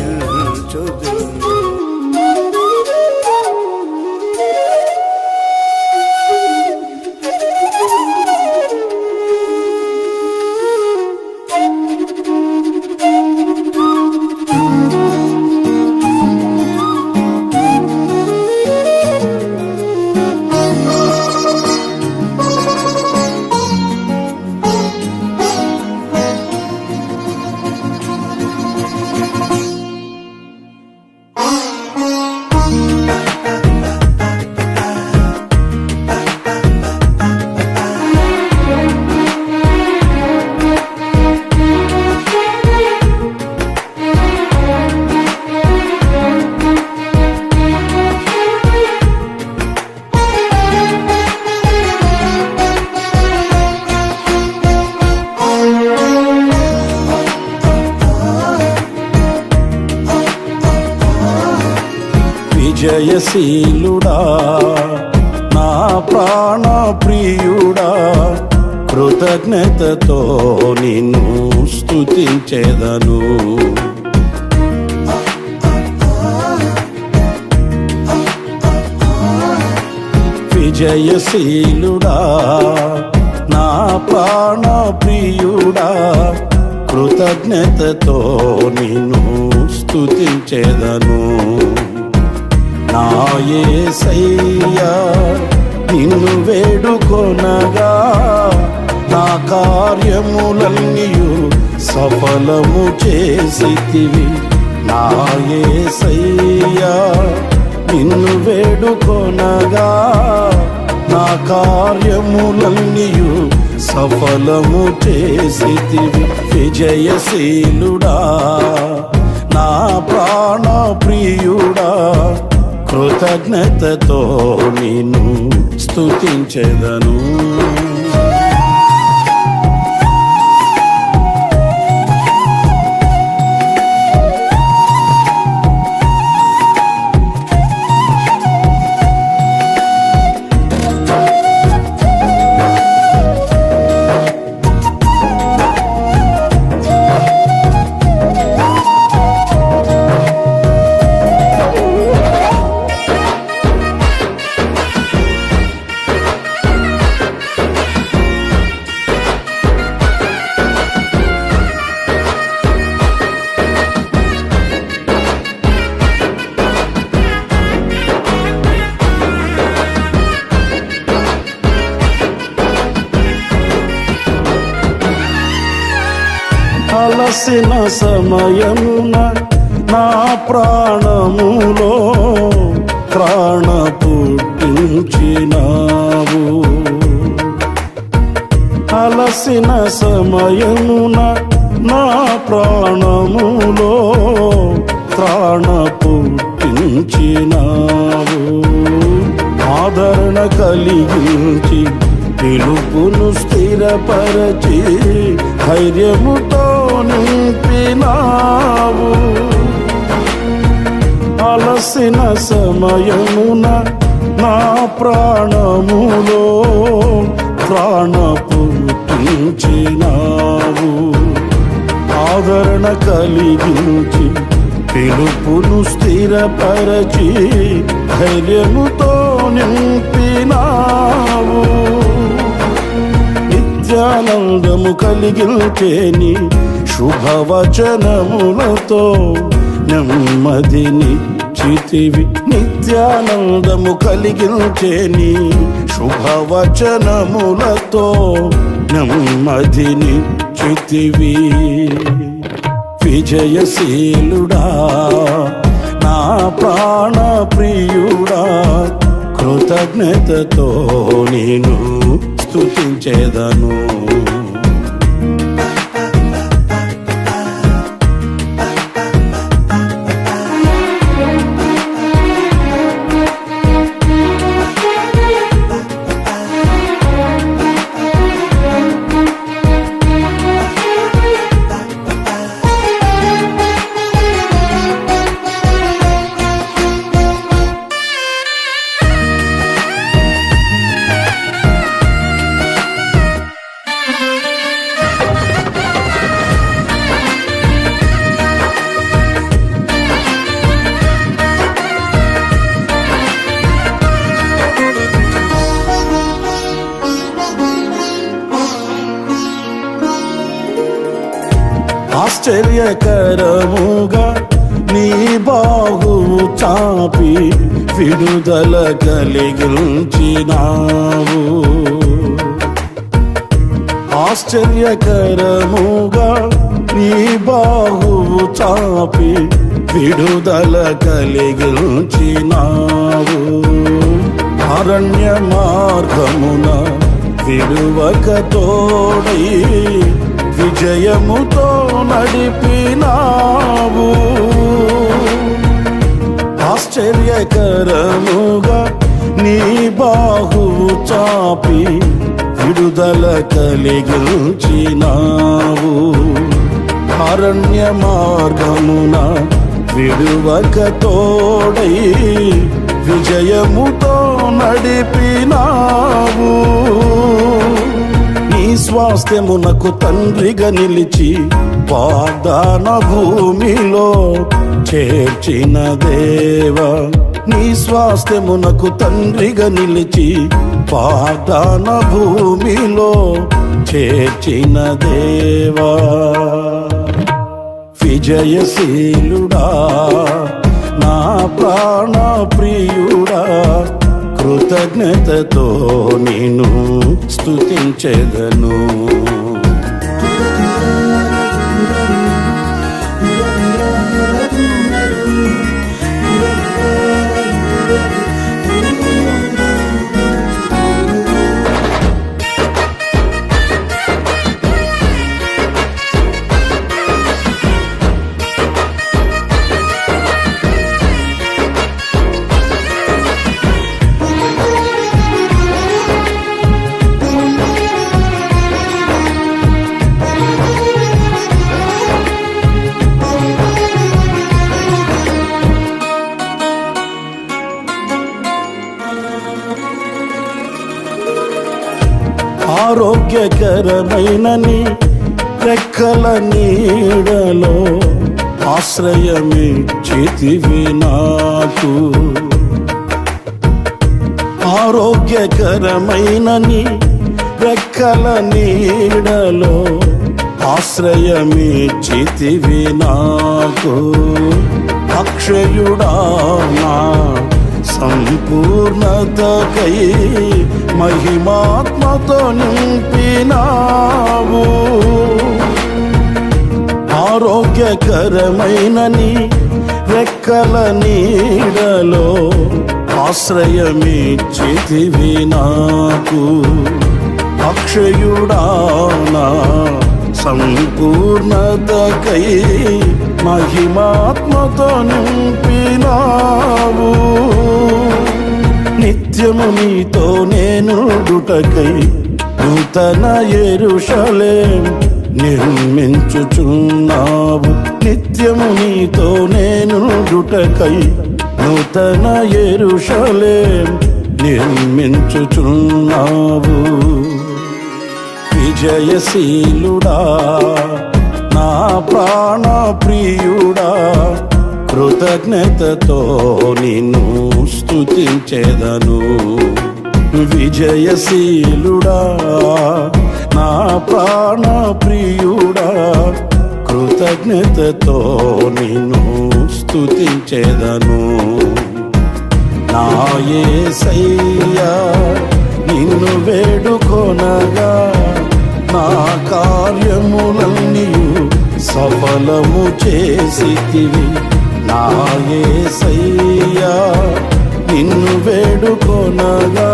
విజయశీలుడా నా ప్రాణ ప్రియుడా, కృతజ్ఞతతో నిన్ను స్తుతించెదను. విజయశీలుడా నా ప్రాణ ప్రియుడా, కృతజ్ఞతతో నిన్ను స్తుతించెదను. నా యేసయ్యా నిన్ను వేడుకొనగా, నా కార్యములన్నీయు సఫలము చేసితివి. నా యేసయ్యా నిన్ను వేడుకొనగా, నా కార్యములన్నీయు సఫలము చేసితివి. విజయశీలుడా నా ప్రాణ ప్రియుడా, కృతజ్ఞతతో నిన్ను స్తుతించెదను. అలసిన సమయమున నా ప్రాణములో ప్రాణ పుట్టించినావు. అలసిన సమయమున నా ప్రాణములో ప్రాణ పుట్టించినావు. ఆదరణ కలిగించి పిలుపును స్థిరపరచి ధైర్యముతో నింపినావు. అలసిన సమయమున నా ప్రాణములో ప్రాణ పుట్టించినావు. ఆదరణ కలిగించి పిలుపును స్థిరపరచి ధైర్యముతో నింపినావు. నిత్యానందము కలిగించేని శుభవచనములతో నెమ్మదినిచ్చితివి. నిత్యానందము కలిగించేని శుభవచనములతో నెమ్మదినిచ్చితివి. విజయశీలుడా నా ప్రాణ ప్రియుడా, కృతజ్ఞతతో నేను స్తుతించెదను. ఆశ్చర్యకరముగా నీ బాహువు చాపి విడుదల కలిగించినావు. ఆశ్చర్యకరముగా నీ బాహువు చాపి విడుదల కలిగించినావు. అరణ్య మార్గమున విడువక తోడై విజయముతో నడిపినావు. ఆశ్చర్యకరముగా నీ బాహువు చాపి విడుదల కలిగించినావు. అరణ్య మార్గమున విడువక తోడై విజయముతో నడిపినావు. నీ స్వాస్థ్యమునకు తండ్రిగా నిలిచి వాగ్దాన భూమిలో చేర్చిన దేవా, నీ స్వాస్థ్యమునకు తండ్రిగా నిలిచి వాగ్దాన భూమిలో చేర్చిన దేవా. విజయశీలుడా నా ప్రాణ ప్రియుడా, కృతజ్ఞతతో నిన్ను స్తుతించెదను. ఆరోగ్యకరమైన నీ రెక్కల నీడలో ఆశ్రయమిచ్చితివి నాకు. ఆరోగ్యకరమైన నీ రెక్కల నీడలో ఆశ్రయమిచ్చితివి నాకు. అక్షయుడా నా సంపూర్ణతకై మహిమాత్మతో నింపినావు. ఆరోగ్యకరమైన నీ రెక్కల నీడలో ఆశ్రయమిచ్చితివి నాకు. అక్షయుడా నా సంపూర్ణతకై మహిమాత్మతో నింపినావు. నిత్యము నీతో నేనుడుటకై నూతన యెరూషలేం నిర్మించుచున్నావు. నిత్యము నీతో నేనుడుటకై నూతన యెరూషలేం నిర్మించుచున్నావు. విజయశీలుడా నా ప్రాణ ప్రియుడా, కృతజ్ఞతతో నిన్ను స్తుతించెదను. విజయశీలుడా నా ప్రాణ ప్రియుడా, కృతజ్ఞతతో నిన్ను స్తుతించెదను. నా యేసయ్యా నిన్ను వేడుకొనగా నా కార్యములన్నీ సఫలము చేసితివి. నా యేసయ్యా నిన్ను వేడుకొనగా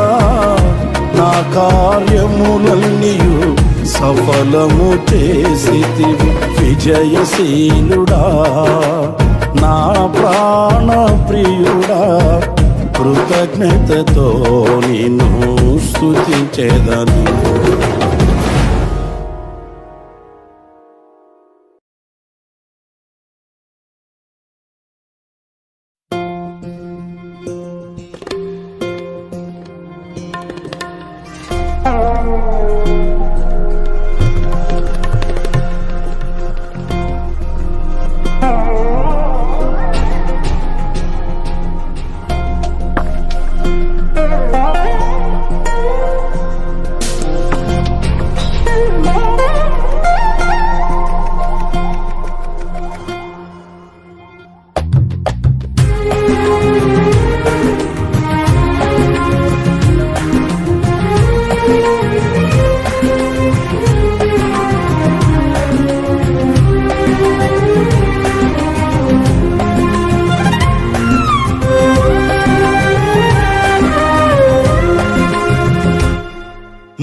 నా కార్యములన్నీ సఫలము చేసితివి. విజయశీలుడా నా ప్రాణ ప్రియుడా, కృతజ్ఞతతో నిన్ను స్తుతించెదను.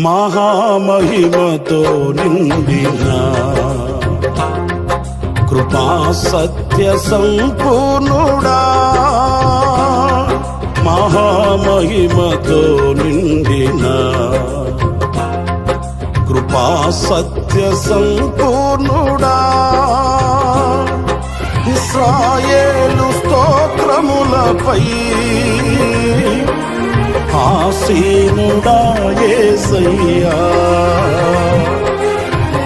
మహామహిమతో నిండిన కృపా సత్య సంపూర్ణుడా, మహామహిమతో నిండిన కృపా సత్య సంపూర్ణుడా, ఇశ్రాయేలు స్తోత్రములపై ఆసీనుడా యేసయ్యా,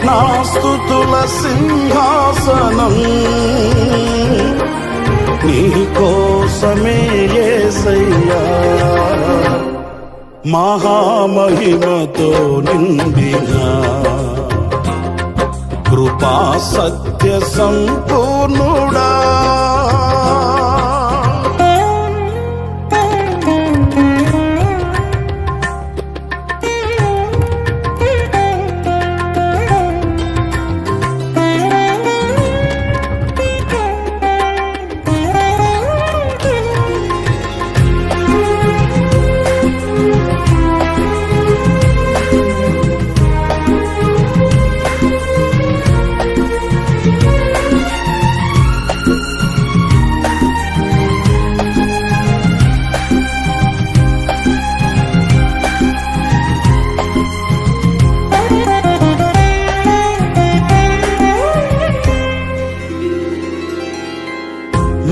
నా స్తుతుల సింహాసనం నీ కోసమే యేసయ్యా, మహామహిమతో నిండిన కృపా సత్య సంపూర్ణుడా.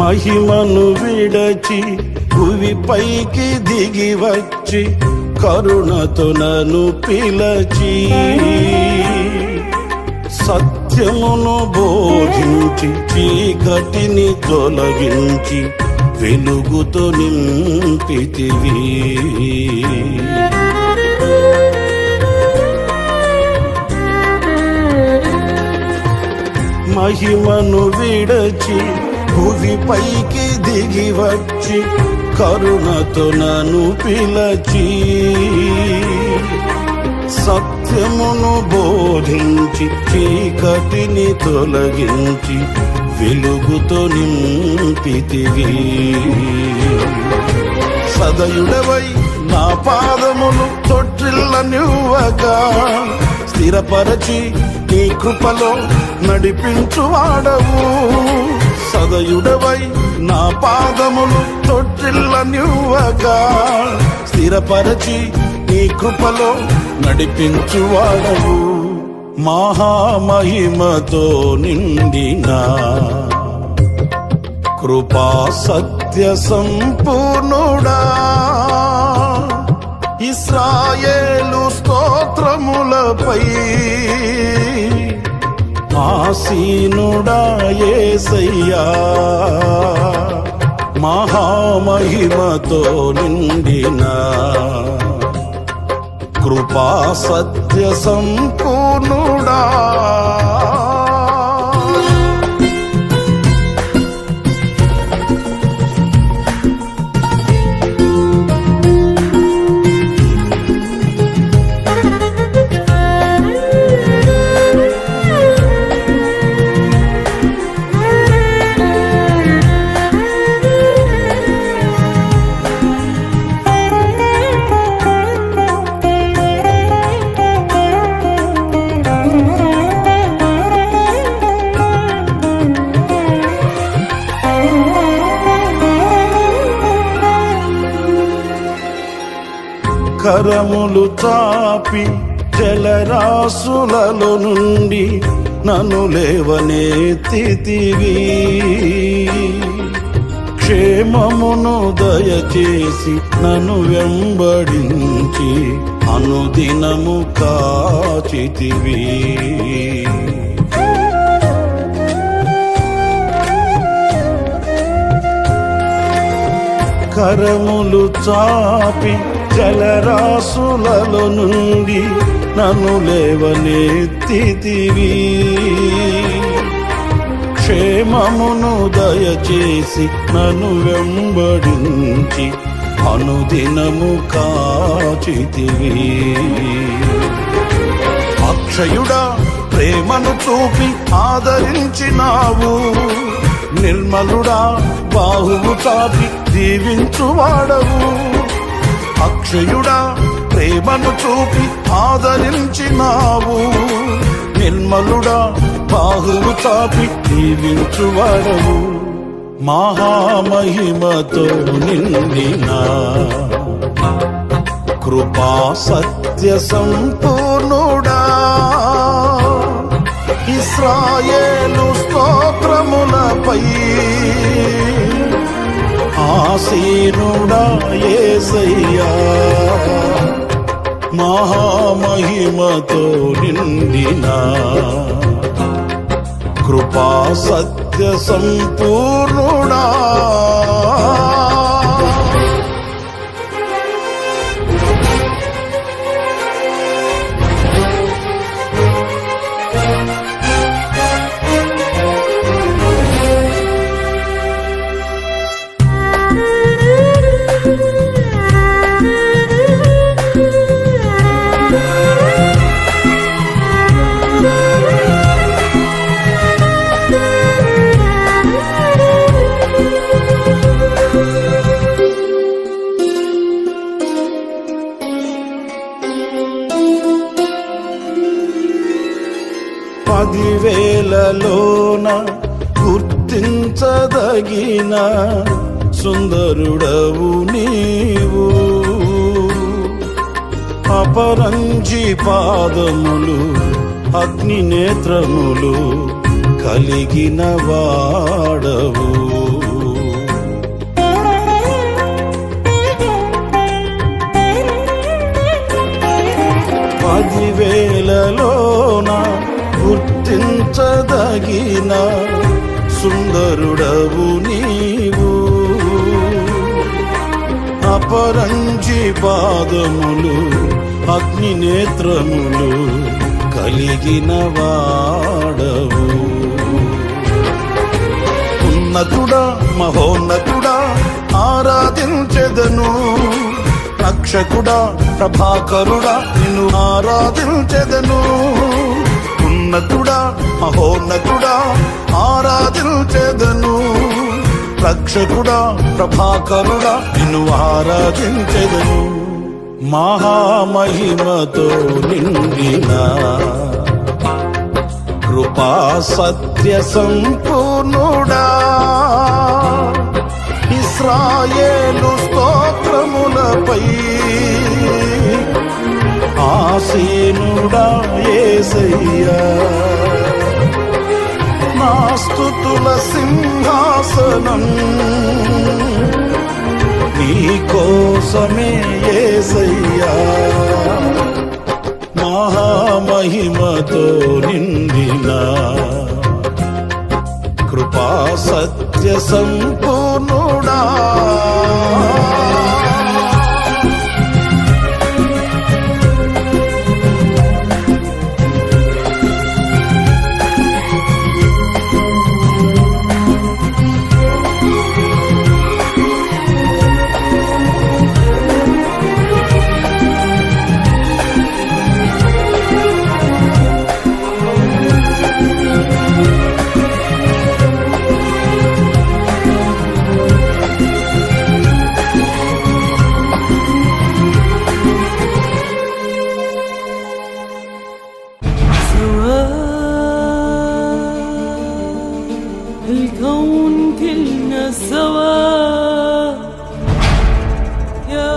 మహిమను విడచి భువి పైకి దిగి వచ్చి కరుణతో నన్ను పిలచి సత్యమును బోధించి చీకటిని తొలగించి వెలుగుతో నింపితివి. మహిమను విడచి భువి పైకి దిగి వచ్చి కరుణతో నన్ను పిలచి సత్యమును బోధించి చీకటిని తొలగించి వెలుగుతో నింపితివి. సదయుడవై నా పాదములు తొట్టిల్లనివ్వగా స్థిరపరచి నీ కృపలో నడిపించువాడవు. సదయుడవై నా పాదములు తొట్టిల్లనివ్వగా స్థిరపరచి నీ కృపలో నడిపించువాడవు. మహామహిమతో నిండిన కృపా సత్య సంపూర్ణుడా, ఇశ్రాయేలు స్తోత్రములపై ఆసీనుడా యేసయ్యా, మహామహిమతో నిండిన కృపా సత్య సంపూర్ణుడా. కరములు చాపి జలరాశులలో నుండి నన్ను లేవనెత్తితివి. క్షేమమును దయచేసి నన్ను వెంబడించి అనుదినము కాచితివి. కరములు చాపి జలరాశులలో నుండి నన్ను లేవనెత్తితివి. క్షేమమును దయచేసి నన్ను వెంబడించి అనుదినము కాచితివి. అక్షయుడా ప్రేమను చూపి ఆదరించినావు. నిర్మలుడా బాహువు చాపి దీవించువాడవు. అక్షయుడా ప్రేమను చూపి ఆదరించినావు. నిర్మలుడా బాహువు చాపి దీవించువాడవు. మహామహిమతో నిండిన కృపా సత్య సంపూర్ణుడా, ఇశ్రాయేలు స్తోత్రములపై ఆసీనుడా యేసయ్యా. మహామహిమతో నిండిన కృపా సత్య సంపూర్ణుడా, పదివేలలోన గుర్తించదగిన సుందరుడవు నీవు. అపరంజి పాదములు అగ్ని నేత్రములు కలిగిన వాడవు. పదివేలలోన గుర్తించదగిన సుందరుడవు నీవు. అపరంజి పాదములు అగ్ని నేత్రములు కలిగిన వాడవు. ఉన్నతుడా మహోన్నతుడా ఆరాధించెదను. రక్షకుడా ప్రభాకరుడా నిన్ను ఆరాధించెదను. ఉన్నతుడా మహోన్నతుడా ఆరాధించెదను. రక్షకుడా ప్రభాకరుడా నిన్ను ఆరాధించెదను. మహామహిమతో నిండిన కృపా సత్య సంపూర్ణుడా, ఇశ్రాయేలు స్తోత్రములపై ఆసీనుడా యేసయ్యా. నా స్తుతుల సింహాసనం నీ కోసమే యేసయ్యా. మహామహిమతో నిండిన కృపా సత్య సంపూర్ణుడా, الكون كلنا سوا يا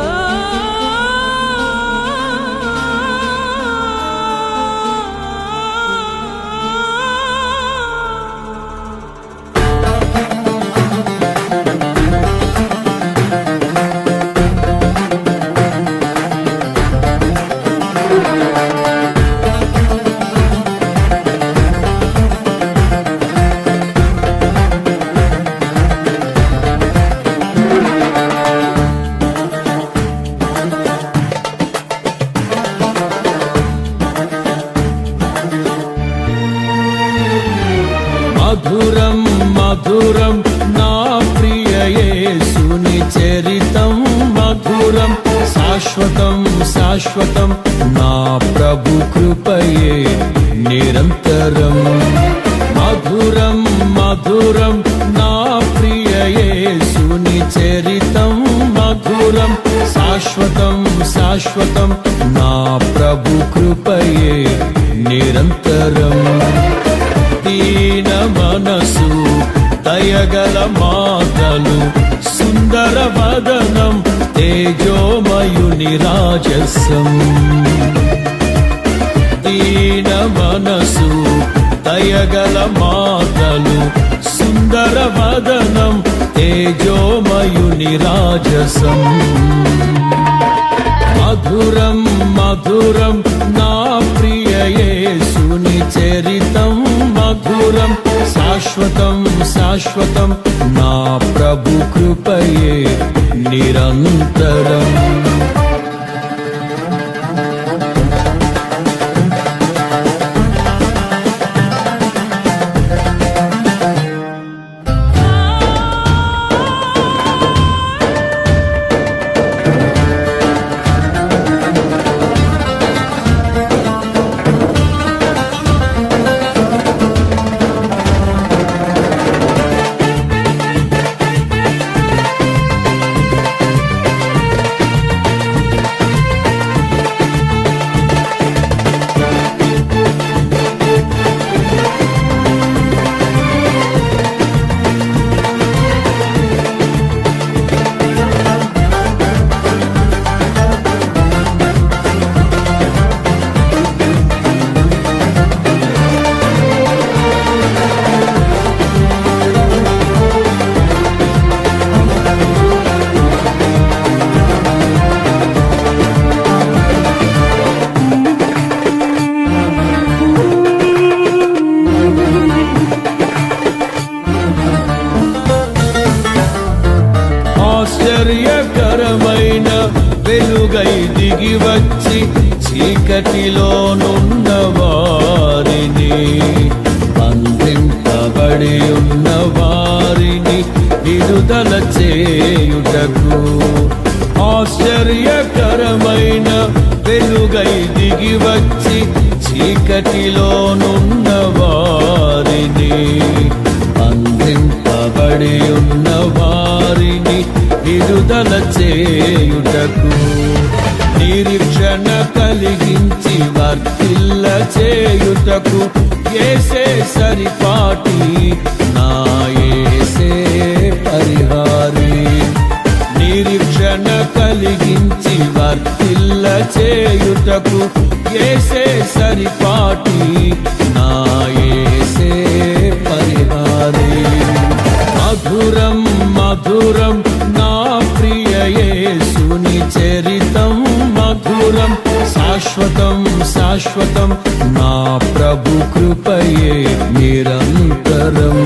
మధురం మధురం నా ప్రియ యేసుని చరితం. మధురం శాశ్వతం శాశ్వతం నా ప్రభు కృపయే నిరంతరం. మధురం మధురం నా ప్రియ యేసుని చరితం. మధురం శాశ్వతం శాశ్వతం శాశ్వతం నా ప్రభు కృపయే నిరంతరం. దీన మనసు దయగల మాటలు సుందర వదనం తేజోమయుని రాజసం. దీన మనసు దయగల మాటలు సుందర వదనం తేజోమయుని రాజసం. మధురం మధురం నా ప్రియ యేసుని చరితం మధురం. శాశ్వతం శాశ్వతం నా ప్రభు కృపయే నిరంతరం. ఆశ్చర్యకరమైన వెలుగై దిగి వచ్చి చీకటిలోనున్న వారిని, బంధింపబడి ఉన్న వారిని విడుదల చేయుటకు. ఆశ్చర్యకరమైన వెలుగై దిగి వచ్చి చీకటిలోనున్న వారిని, బంధింపబడి ఉన్న వారిని విడుదల చేయుటకు. నిరీక్షణ కలిగించి వర్తిల్ల చేయుటకు యేసే సరిపాటి నా యేసే పరిహారి. నిరీక్షణ కలిగించి వర్తిల్ల చేయుటకు యేసే సరిపాటి నా యేసే పరిహారి. మధురం మధురం నా ప్రియ యేసుని చరితం మధురం. శాశ్వతం శాశ్వతం నా ప్రభు కృపయే నిరంతరం.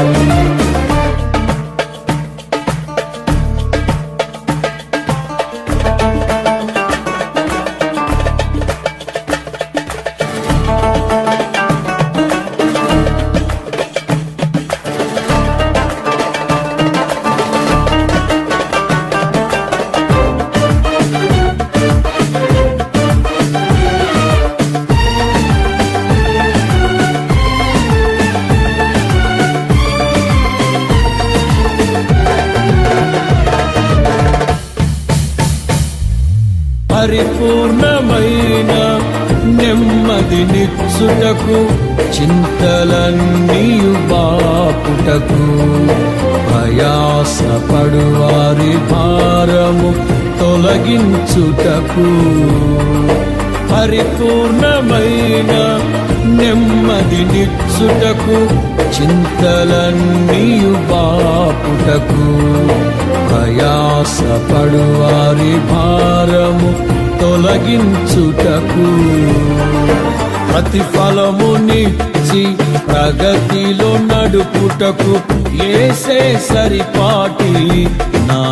పరిపూర్ణమైన నెమ్మదినిచ్చుటకు చింతలన్నీయు బాపుటకు. ప్రయాసపడు వారి భారము తొలగించుటకు. పరిపూర్ణమైన నెమ్మదినిచ్చుటకు చింతలన్నీయు బాపుటకు. ప్రయాసపడు వారి భారము తొలగించుటకు. ప్రతిఫలమునిచ్చి ప్రగతిలో నడుపుటకు యేసే సరిపాటి నా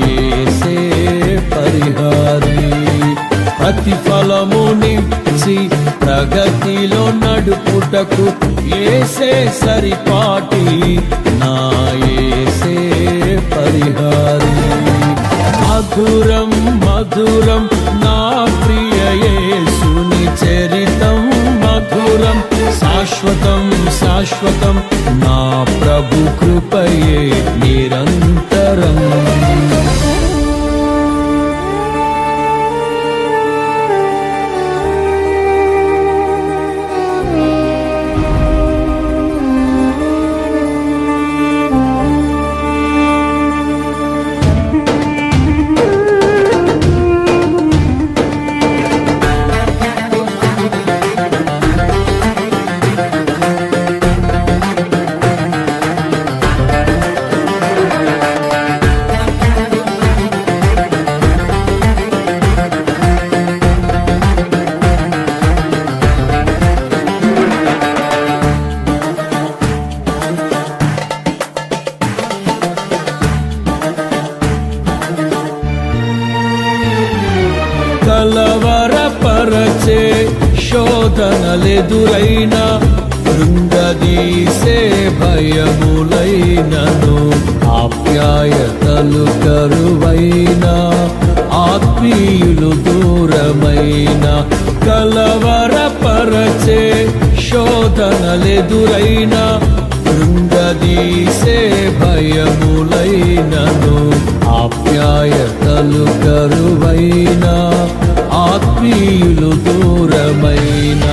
యేసే పరిహారి. ప్రతిఫలమునిచ్చి ప్రగతిలో నడుపుటకు యేసే సరిపాటి నా యేసే పరిహారి. మధురం మధురం నా ప్రియ యేసుని చరితం మధురం. శాశ్వతం శాశ్వతం నా ప్రభు కృపయే నిరంతరం. శోధనలెదురైన కృంగదీసే భయములైనను ఆప్యాయతలు కరువైన ఆత్మీయులు దూరమైన కలవరపరచే శోధనలెదురైన కృంగదీసే భయములైనను ఆప్యాయతలు కరువైన ఆత్మీయులు దూరమైన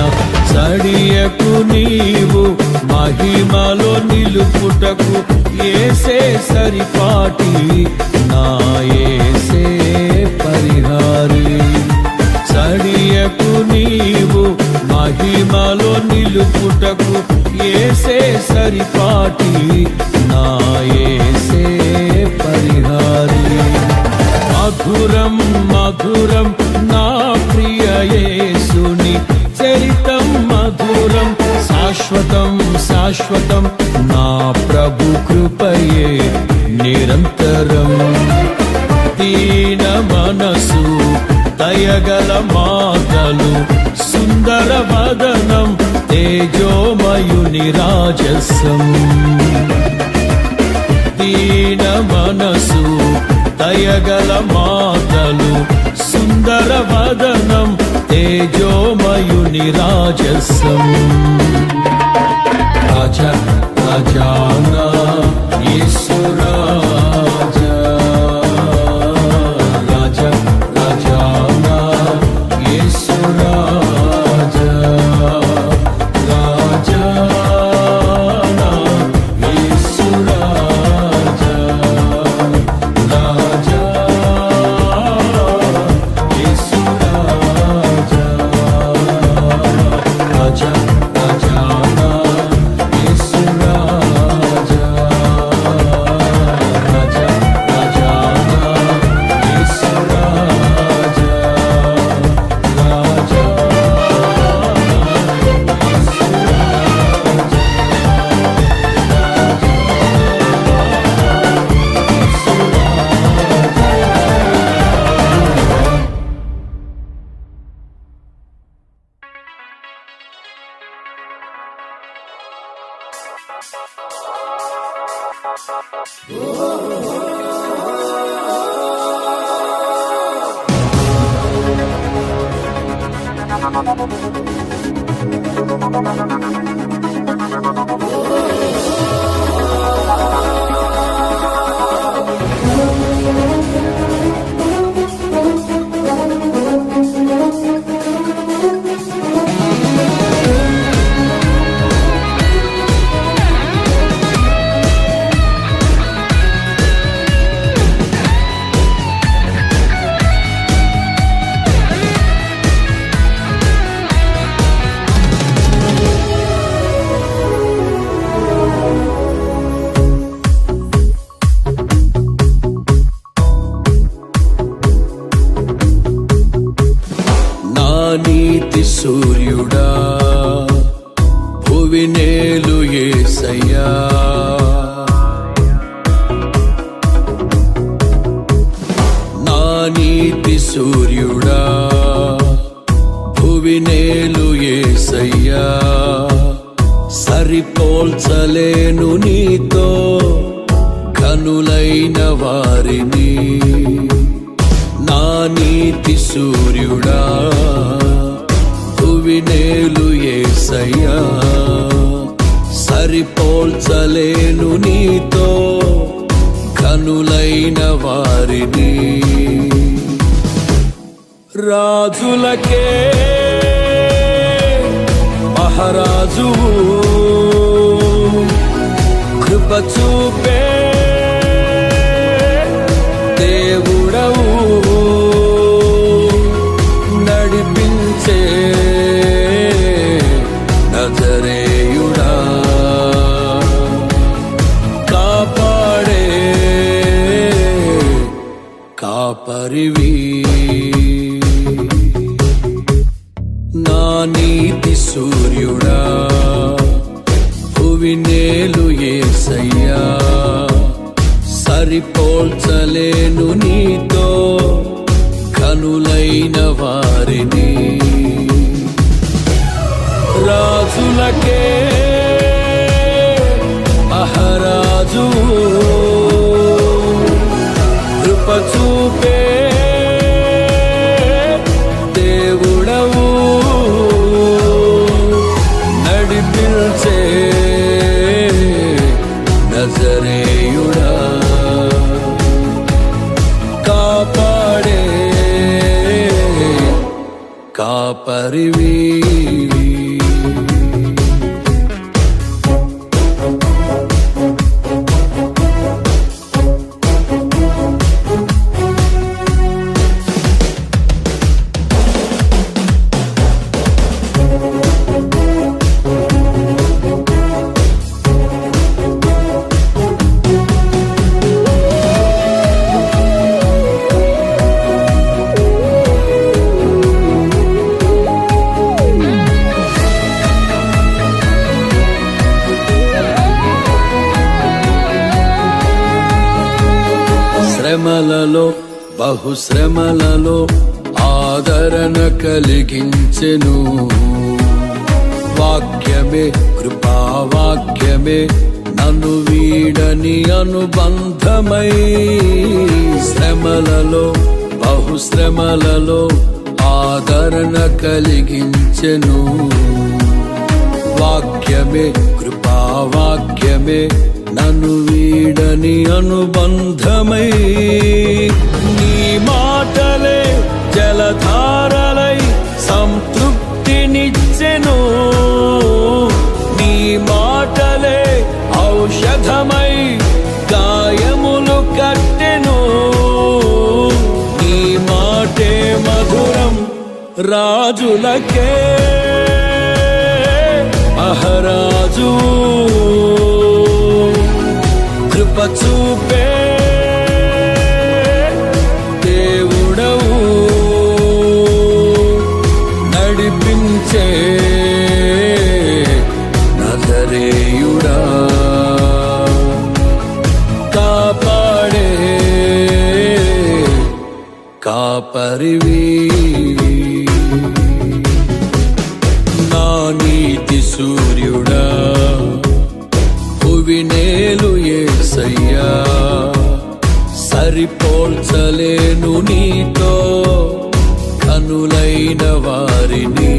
సడియకు నీవు మహిమలో నిలుపుటకు యేసే సరిపాటి నా యేసే పరిహారి సడియకు నీవు మహిమలో నిలుపుటకు యేసే సరిపాటి నా యేసే పరిహారి మధురం మధురం నా ప్రియ యేసుని చరితం మధురం శాశ్వతం శాశ్వతం నా ప్రభు కృపయే నిరంతరం దీన మనసు దయగల మాటలు సుందర వదనం తేజోమయుని రాజసం దీన మనసు దయగల మాటలు సుందర వదనం తేజోమయుని రాజసం రాజా రాజానా యేసు రాజా రాజా రాజానా యేసు రాజా రాజానా యేసు రాజా రాజా యేసు రాజా రాజా రాజానా యేసు రాజా రాజా రాజానా యేసు రాజా రాజా నా నీతి సూర్యుడా భువినేలు యేసయ్యా నా నీతి సూర్యుడా భువినేలు యేసయ్యా సరిపోల్చలేను నీతో కనులైన వారిని నా నీతి సూర్యుడా భువినేలు యేసయ్యా సరిపోల్చలేను నీతో కనులైన వారిని రాజులకే మహారాజు కృప చూపే దేవుడవు నడిపించే నజరేయుడా కాపాడే కాపరివి నా నీతి సూర్యుడా భువినేలు యేసయ్యా సరిపోల్చలేను నీతో కనులైన వారిని కృప చూపే దేవుడవు నడిపించే నజరేయుడా కాపాడే కాపరివి శ్రమలలో బహుశ్రమలలో ఆదరణ కలిగించెను వాక్యమే కృపావాక్యమే నన్ను వీడని అనుబంధమై శ్రమలలో బహుశ్రమలలో ఆదరణ కలిగించెను వాక్యమే కృపావాక్యమే నన్ను వీడని అనుబంధమై నీ మాటలే జలధారలై సంతృప్తినిచ్చెను నీ మాటలే ఔషధమై గాయములు కట్టెను నీ మాటే మధురం రాజులకే మహారాజు కృప చూపే దేవుడవు నడిపించే నజరేయుడా కాపాడే కాపరివి నా నీతి సూర్యుడా భువినేలు యేసయ్యా సరిపోల్చలేను నీతో కనులైన వారిని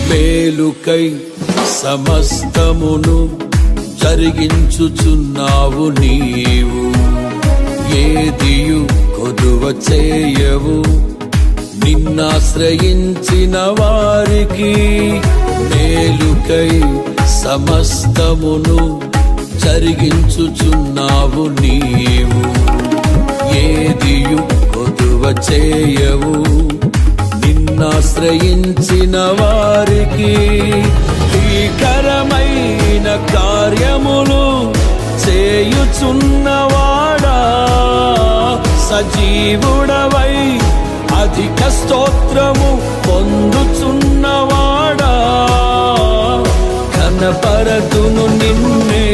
మేలుకై సమస్తమును జరిగించుచున్నావు నీవు ఏదియు కొదువ చేయవు నిన్నాశ్రయించిన వారికి మేలుకై సమస్తమును జరిగించుచున్నావు నీవు ఏదియు కొదువ చేయవు నిన్నాశ్రయించిన వారికి భీకరమైన కార్యములు చేయుచున్నవాడా సజీవుడవై అధిక స్తోత్రము పొందుచున్నవాడా ఘనపరతును నిన్నే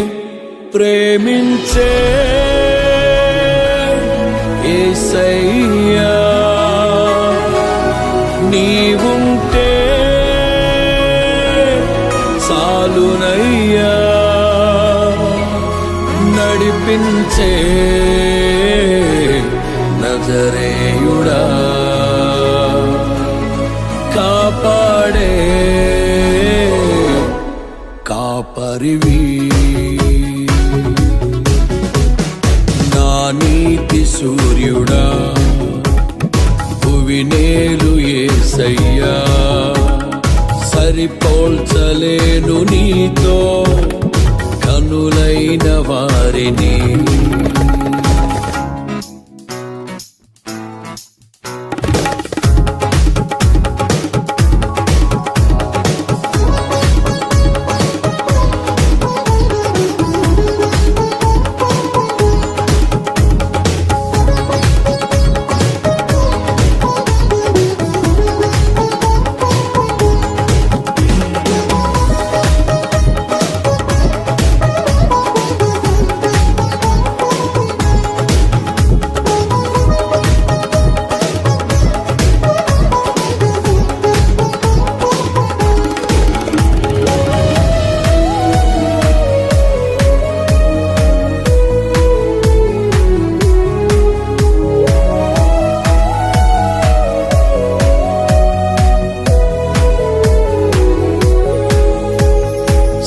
ప్రేమించే యేసయ్యా నీవుంటే చాలునయ్యా నడిపించే నజరేయుడా కాపాడే కాపరివి నా నీతి సూర్యుడా భువినేలు యేసయ్యా సరిపోల్చలేను నీతో కనులైన వారిని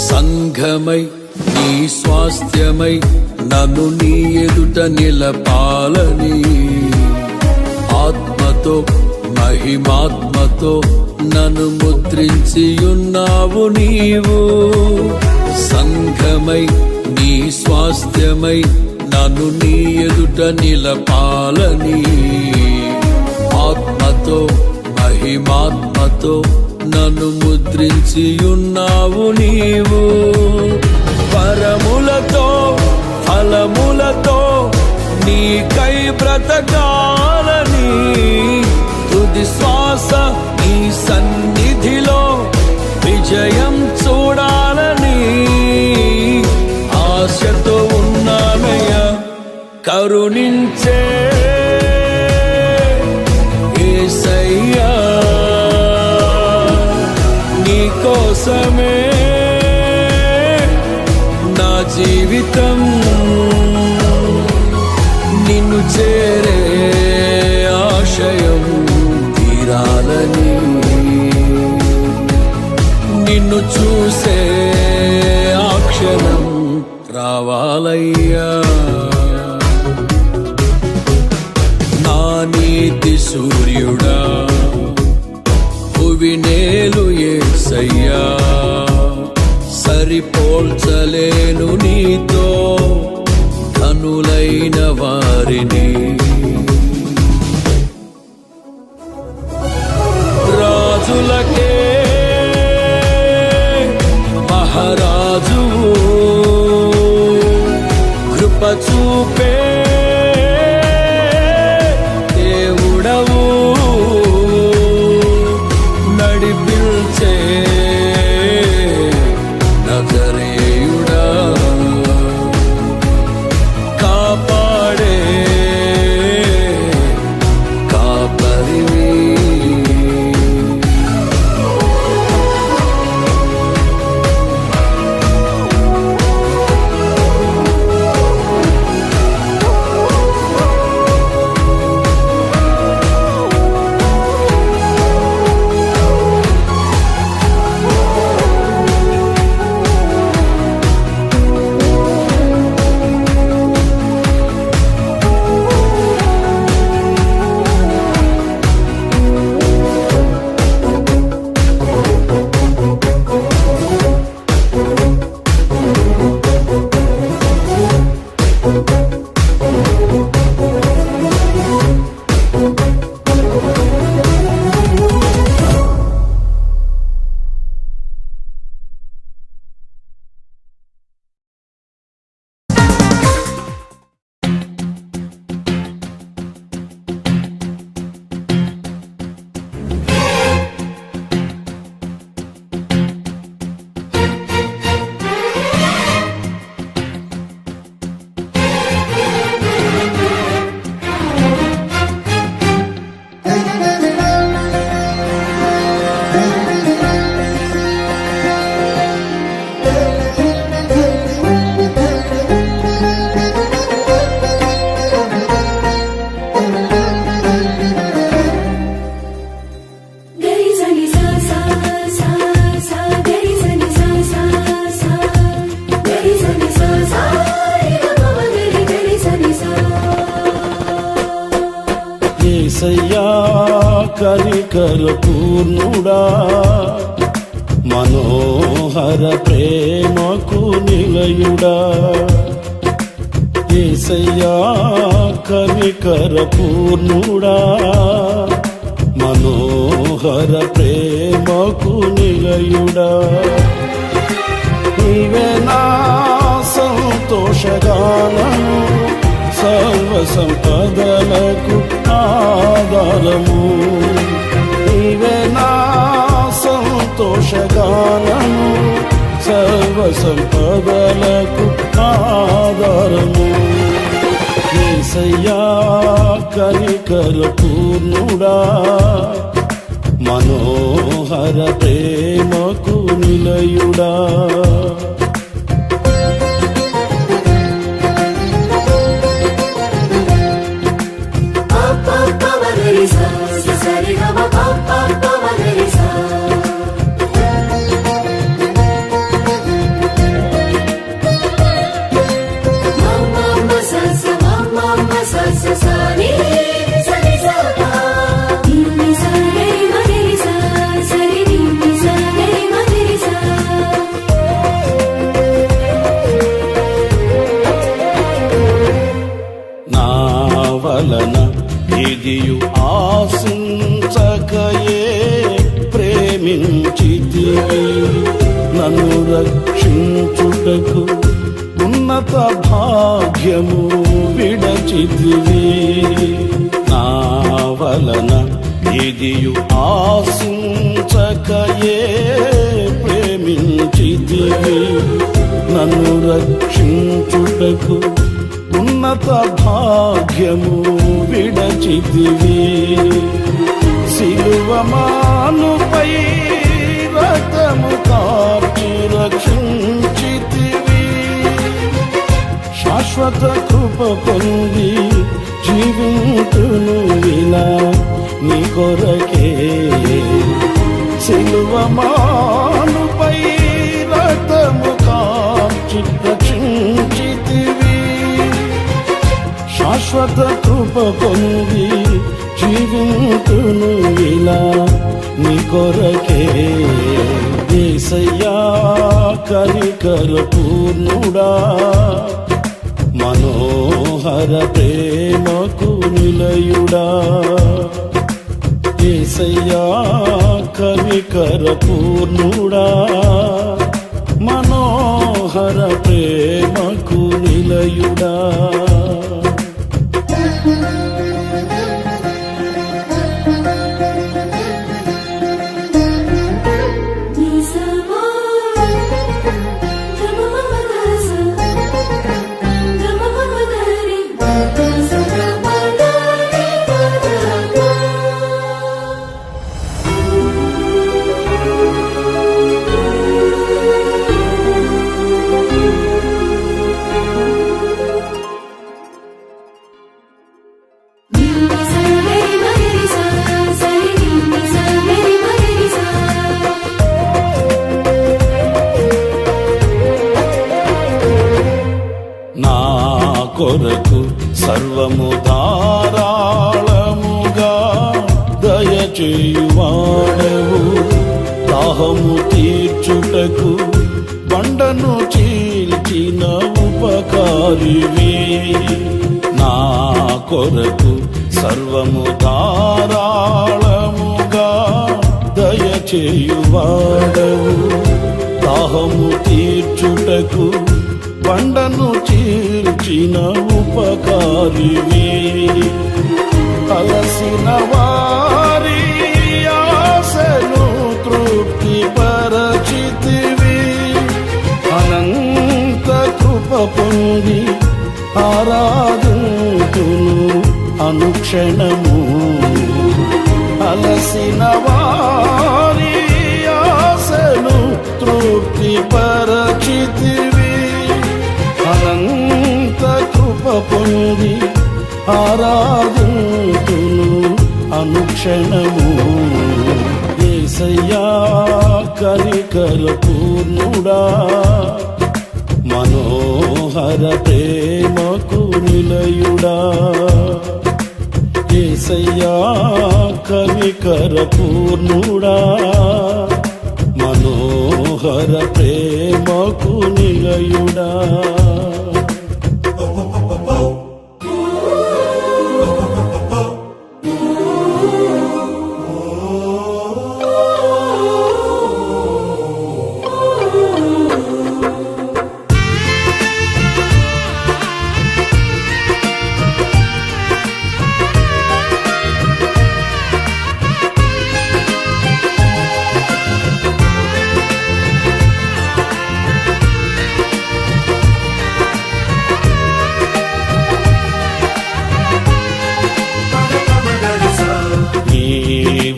సంఘమై నీ స్వాస్థ్యమై నన్ను నీ ఎదుట నిలపాలని ఆత్మతో మహిమాత్మతో నన్ను ముద్రించి ఉన్నావు నీవు సంఘమై నీ స్వాస్థ్యమై నన్ను నీ ఎదుట నిలపాలని ఆత్మతో మహిమాత్మతో నన్ను ముద్రించి ఉన్నావు నీవు పరములతో ఫలములతో నీకై బ్రతకాలని తుది శ్వాస నీ సన్నిధిలో విజయం చూడాలని ఆశతో ఉన్నానయ్యా కరుణించే యేసయ్యా కోసమే నా జీవితం నిన్ను చేరే ఆశయం తీరాలని నిన్ను చూసే ఆ క్షణం రావాలయ్యా నా నీతి సూర్యుడా భువినేలు యేసయ్యా సరిపోల్చలేను నీతో కనులైన వారిని రాజులకే మహారాజు కృప చూపే దేవుడవు నడిపిల్చే నజరేయుడా కాపాడే కాపరివి యేసయ్యా కనికర పూర్ణుడా మనోహర ప్రేమకు నిలయుడా యేసయ్యా కనికర పూర్ణుడా మనోహర ప్రేమకు నిలయుడా నీవే నా సంతోషగానము సర్వ సంపదలకు ఆధారము నీవే నా సంతోషగానము సర్వ సంపదలకు ఆధారము యేసయ్యా కనికర పూర్ణుడా మనోహర ప్రేమకు నిలయుడా వలన ఇదియు ఆశించకయే ప్రేమించితివి నన్ను రక్షించుటకు ఉన్నత భాగ్యము విడచితివి నా వలన ఇదియు ఆశించకయే ప్రేమించితివి నన్ను రక్షించుటకు ఉన్నత భాగ్యము విడచితివి సిలువమానుపై రక్తము కార్చి రక్షించితివి శాశ్వత కృప పొంది జీవింతును ఇలా నీ కొరకే సిలువమానుపై రక్తము కార్చి రక్షించితివి శాశ్వత కృప పొంది జీవింతును ఇలా నీ కొరకే యేసయ్యా కనికర పూర్ణుడా మనోహర ప్రేమకు నిలయుడా యేసయ్యా కనికర పూర్ణుడా మనోహర ప్రేమకు నిలయుడా కొరకు సర్వము ధారాళముగా దయచేయువాడవు దాహము తీర్చుటకు బండను చీల్చిన ఉపకారివి నా కొరకు సర్వము ధారాళముగా దయచేయువాడవు దాహము తీర్చుటకు బండను చీల్చిన ఉపకారివి అలసిన వారి ఆశను తృప్తి పరచితివి అనంత కృప పొంది ఆరాధింతును అనుక్షణము అలసిన వారి ఆశను తృప్తి పరచితివి అనంత కృప పొంది ఆరాధింతును అనుక్షణము యేసయ్యా కనికర పూర్ణుడా మనోహర ప్రేమకు నిలయుడా యేసయ్యా కనికర పూర్ణుడా మనోహర ప్రేమకు నిలయుడా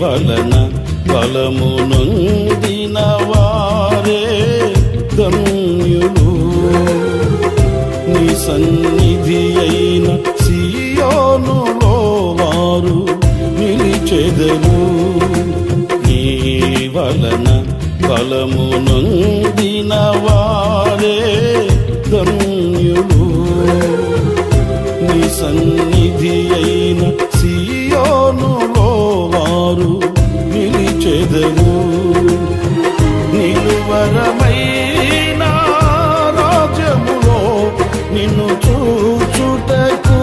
వలన బలము నొందిన వారే గమ్యులు నీ సన్నిధి అయిన సియోనులో వారు నిలిచెదరు నీ వలన బలము నొందిన వారే గమ్యులు నీ సన్నిధి అయిన సియోనులో వారు నిలిచెదరు నిలువరమైన రాజ్యములో నిన్ను చూచుటకు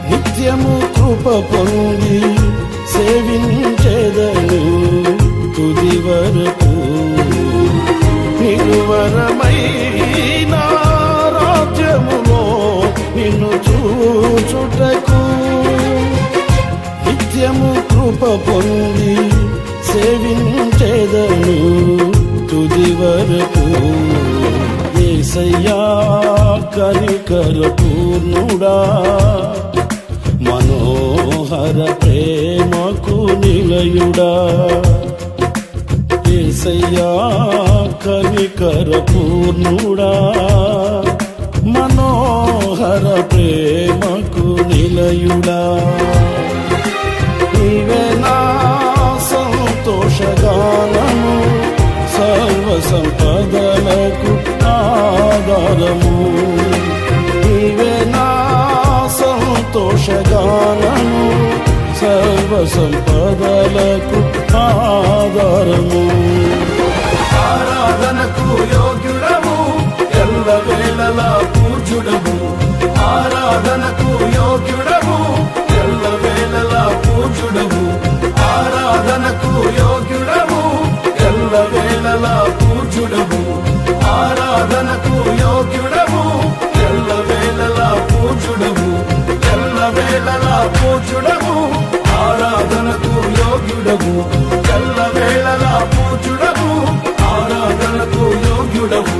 నిత్యము కృప పొంది సేవించెదను తుది వరకు నిలువరమైన రాజ్యములో నిన్ను చూచుటకు నిత్యము కృప పొంది సేవించెదను తుది వరకు యేసయ్యా కనికర పూర్ణుడా మనోహర ప్రేమకు నిలయుడా యేసయ్యా కనికర పూర్ణుడా మనోహర ప్రేమకు నిలయుడా నీవే నా సంతోషగానము సర్వ సంపదలకు ఆధారము నీవే నా సంతోషగానము సర్వ సంపదలకు ఆధారము ఆరాధనకు యోగ్యుడము ఎల్లవేళలా పూజుడము ఆరాధనకు యోగ్యుడము ఎల్లవేళలా పూజుడము ఆరాధనకు యోగ్యుడము ఎల్లవేళలా పూజుడము ఆరాధనకు యోగ్యుడము ఎల్లవేళలా పూజుడము ఎల్లవేళలా పూజుడము ఆరాధనకు యోగ్యుడము ఎల్లవేళలా పూజుడము ఆరాధనకు యోగ్యుడము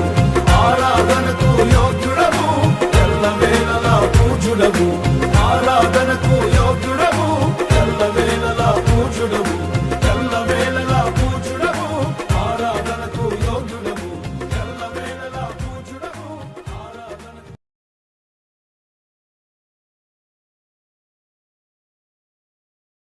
ఆరాధనకు యోగ్యుడము ఎల్లవేళలా పూజుడము ఆరాధనకు యోగ్యుడము ఎల్లవేళలా పూజుడము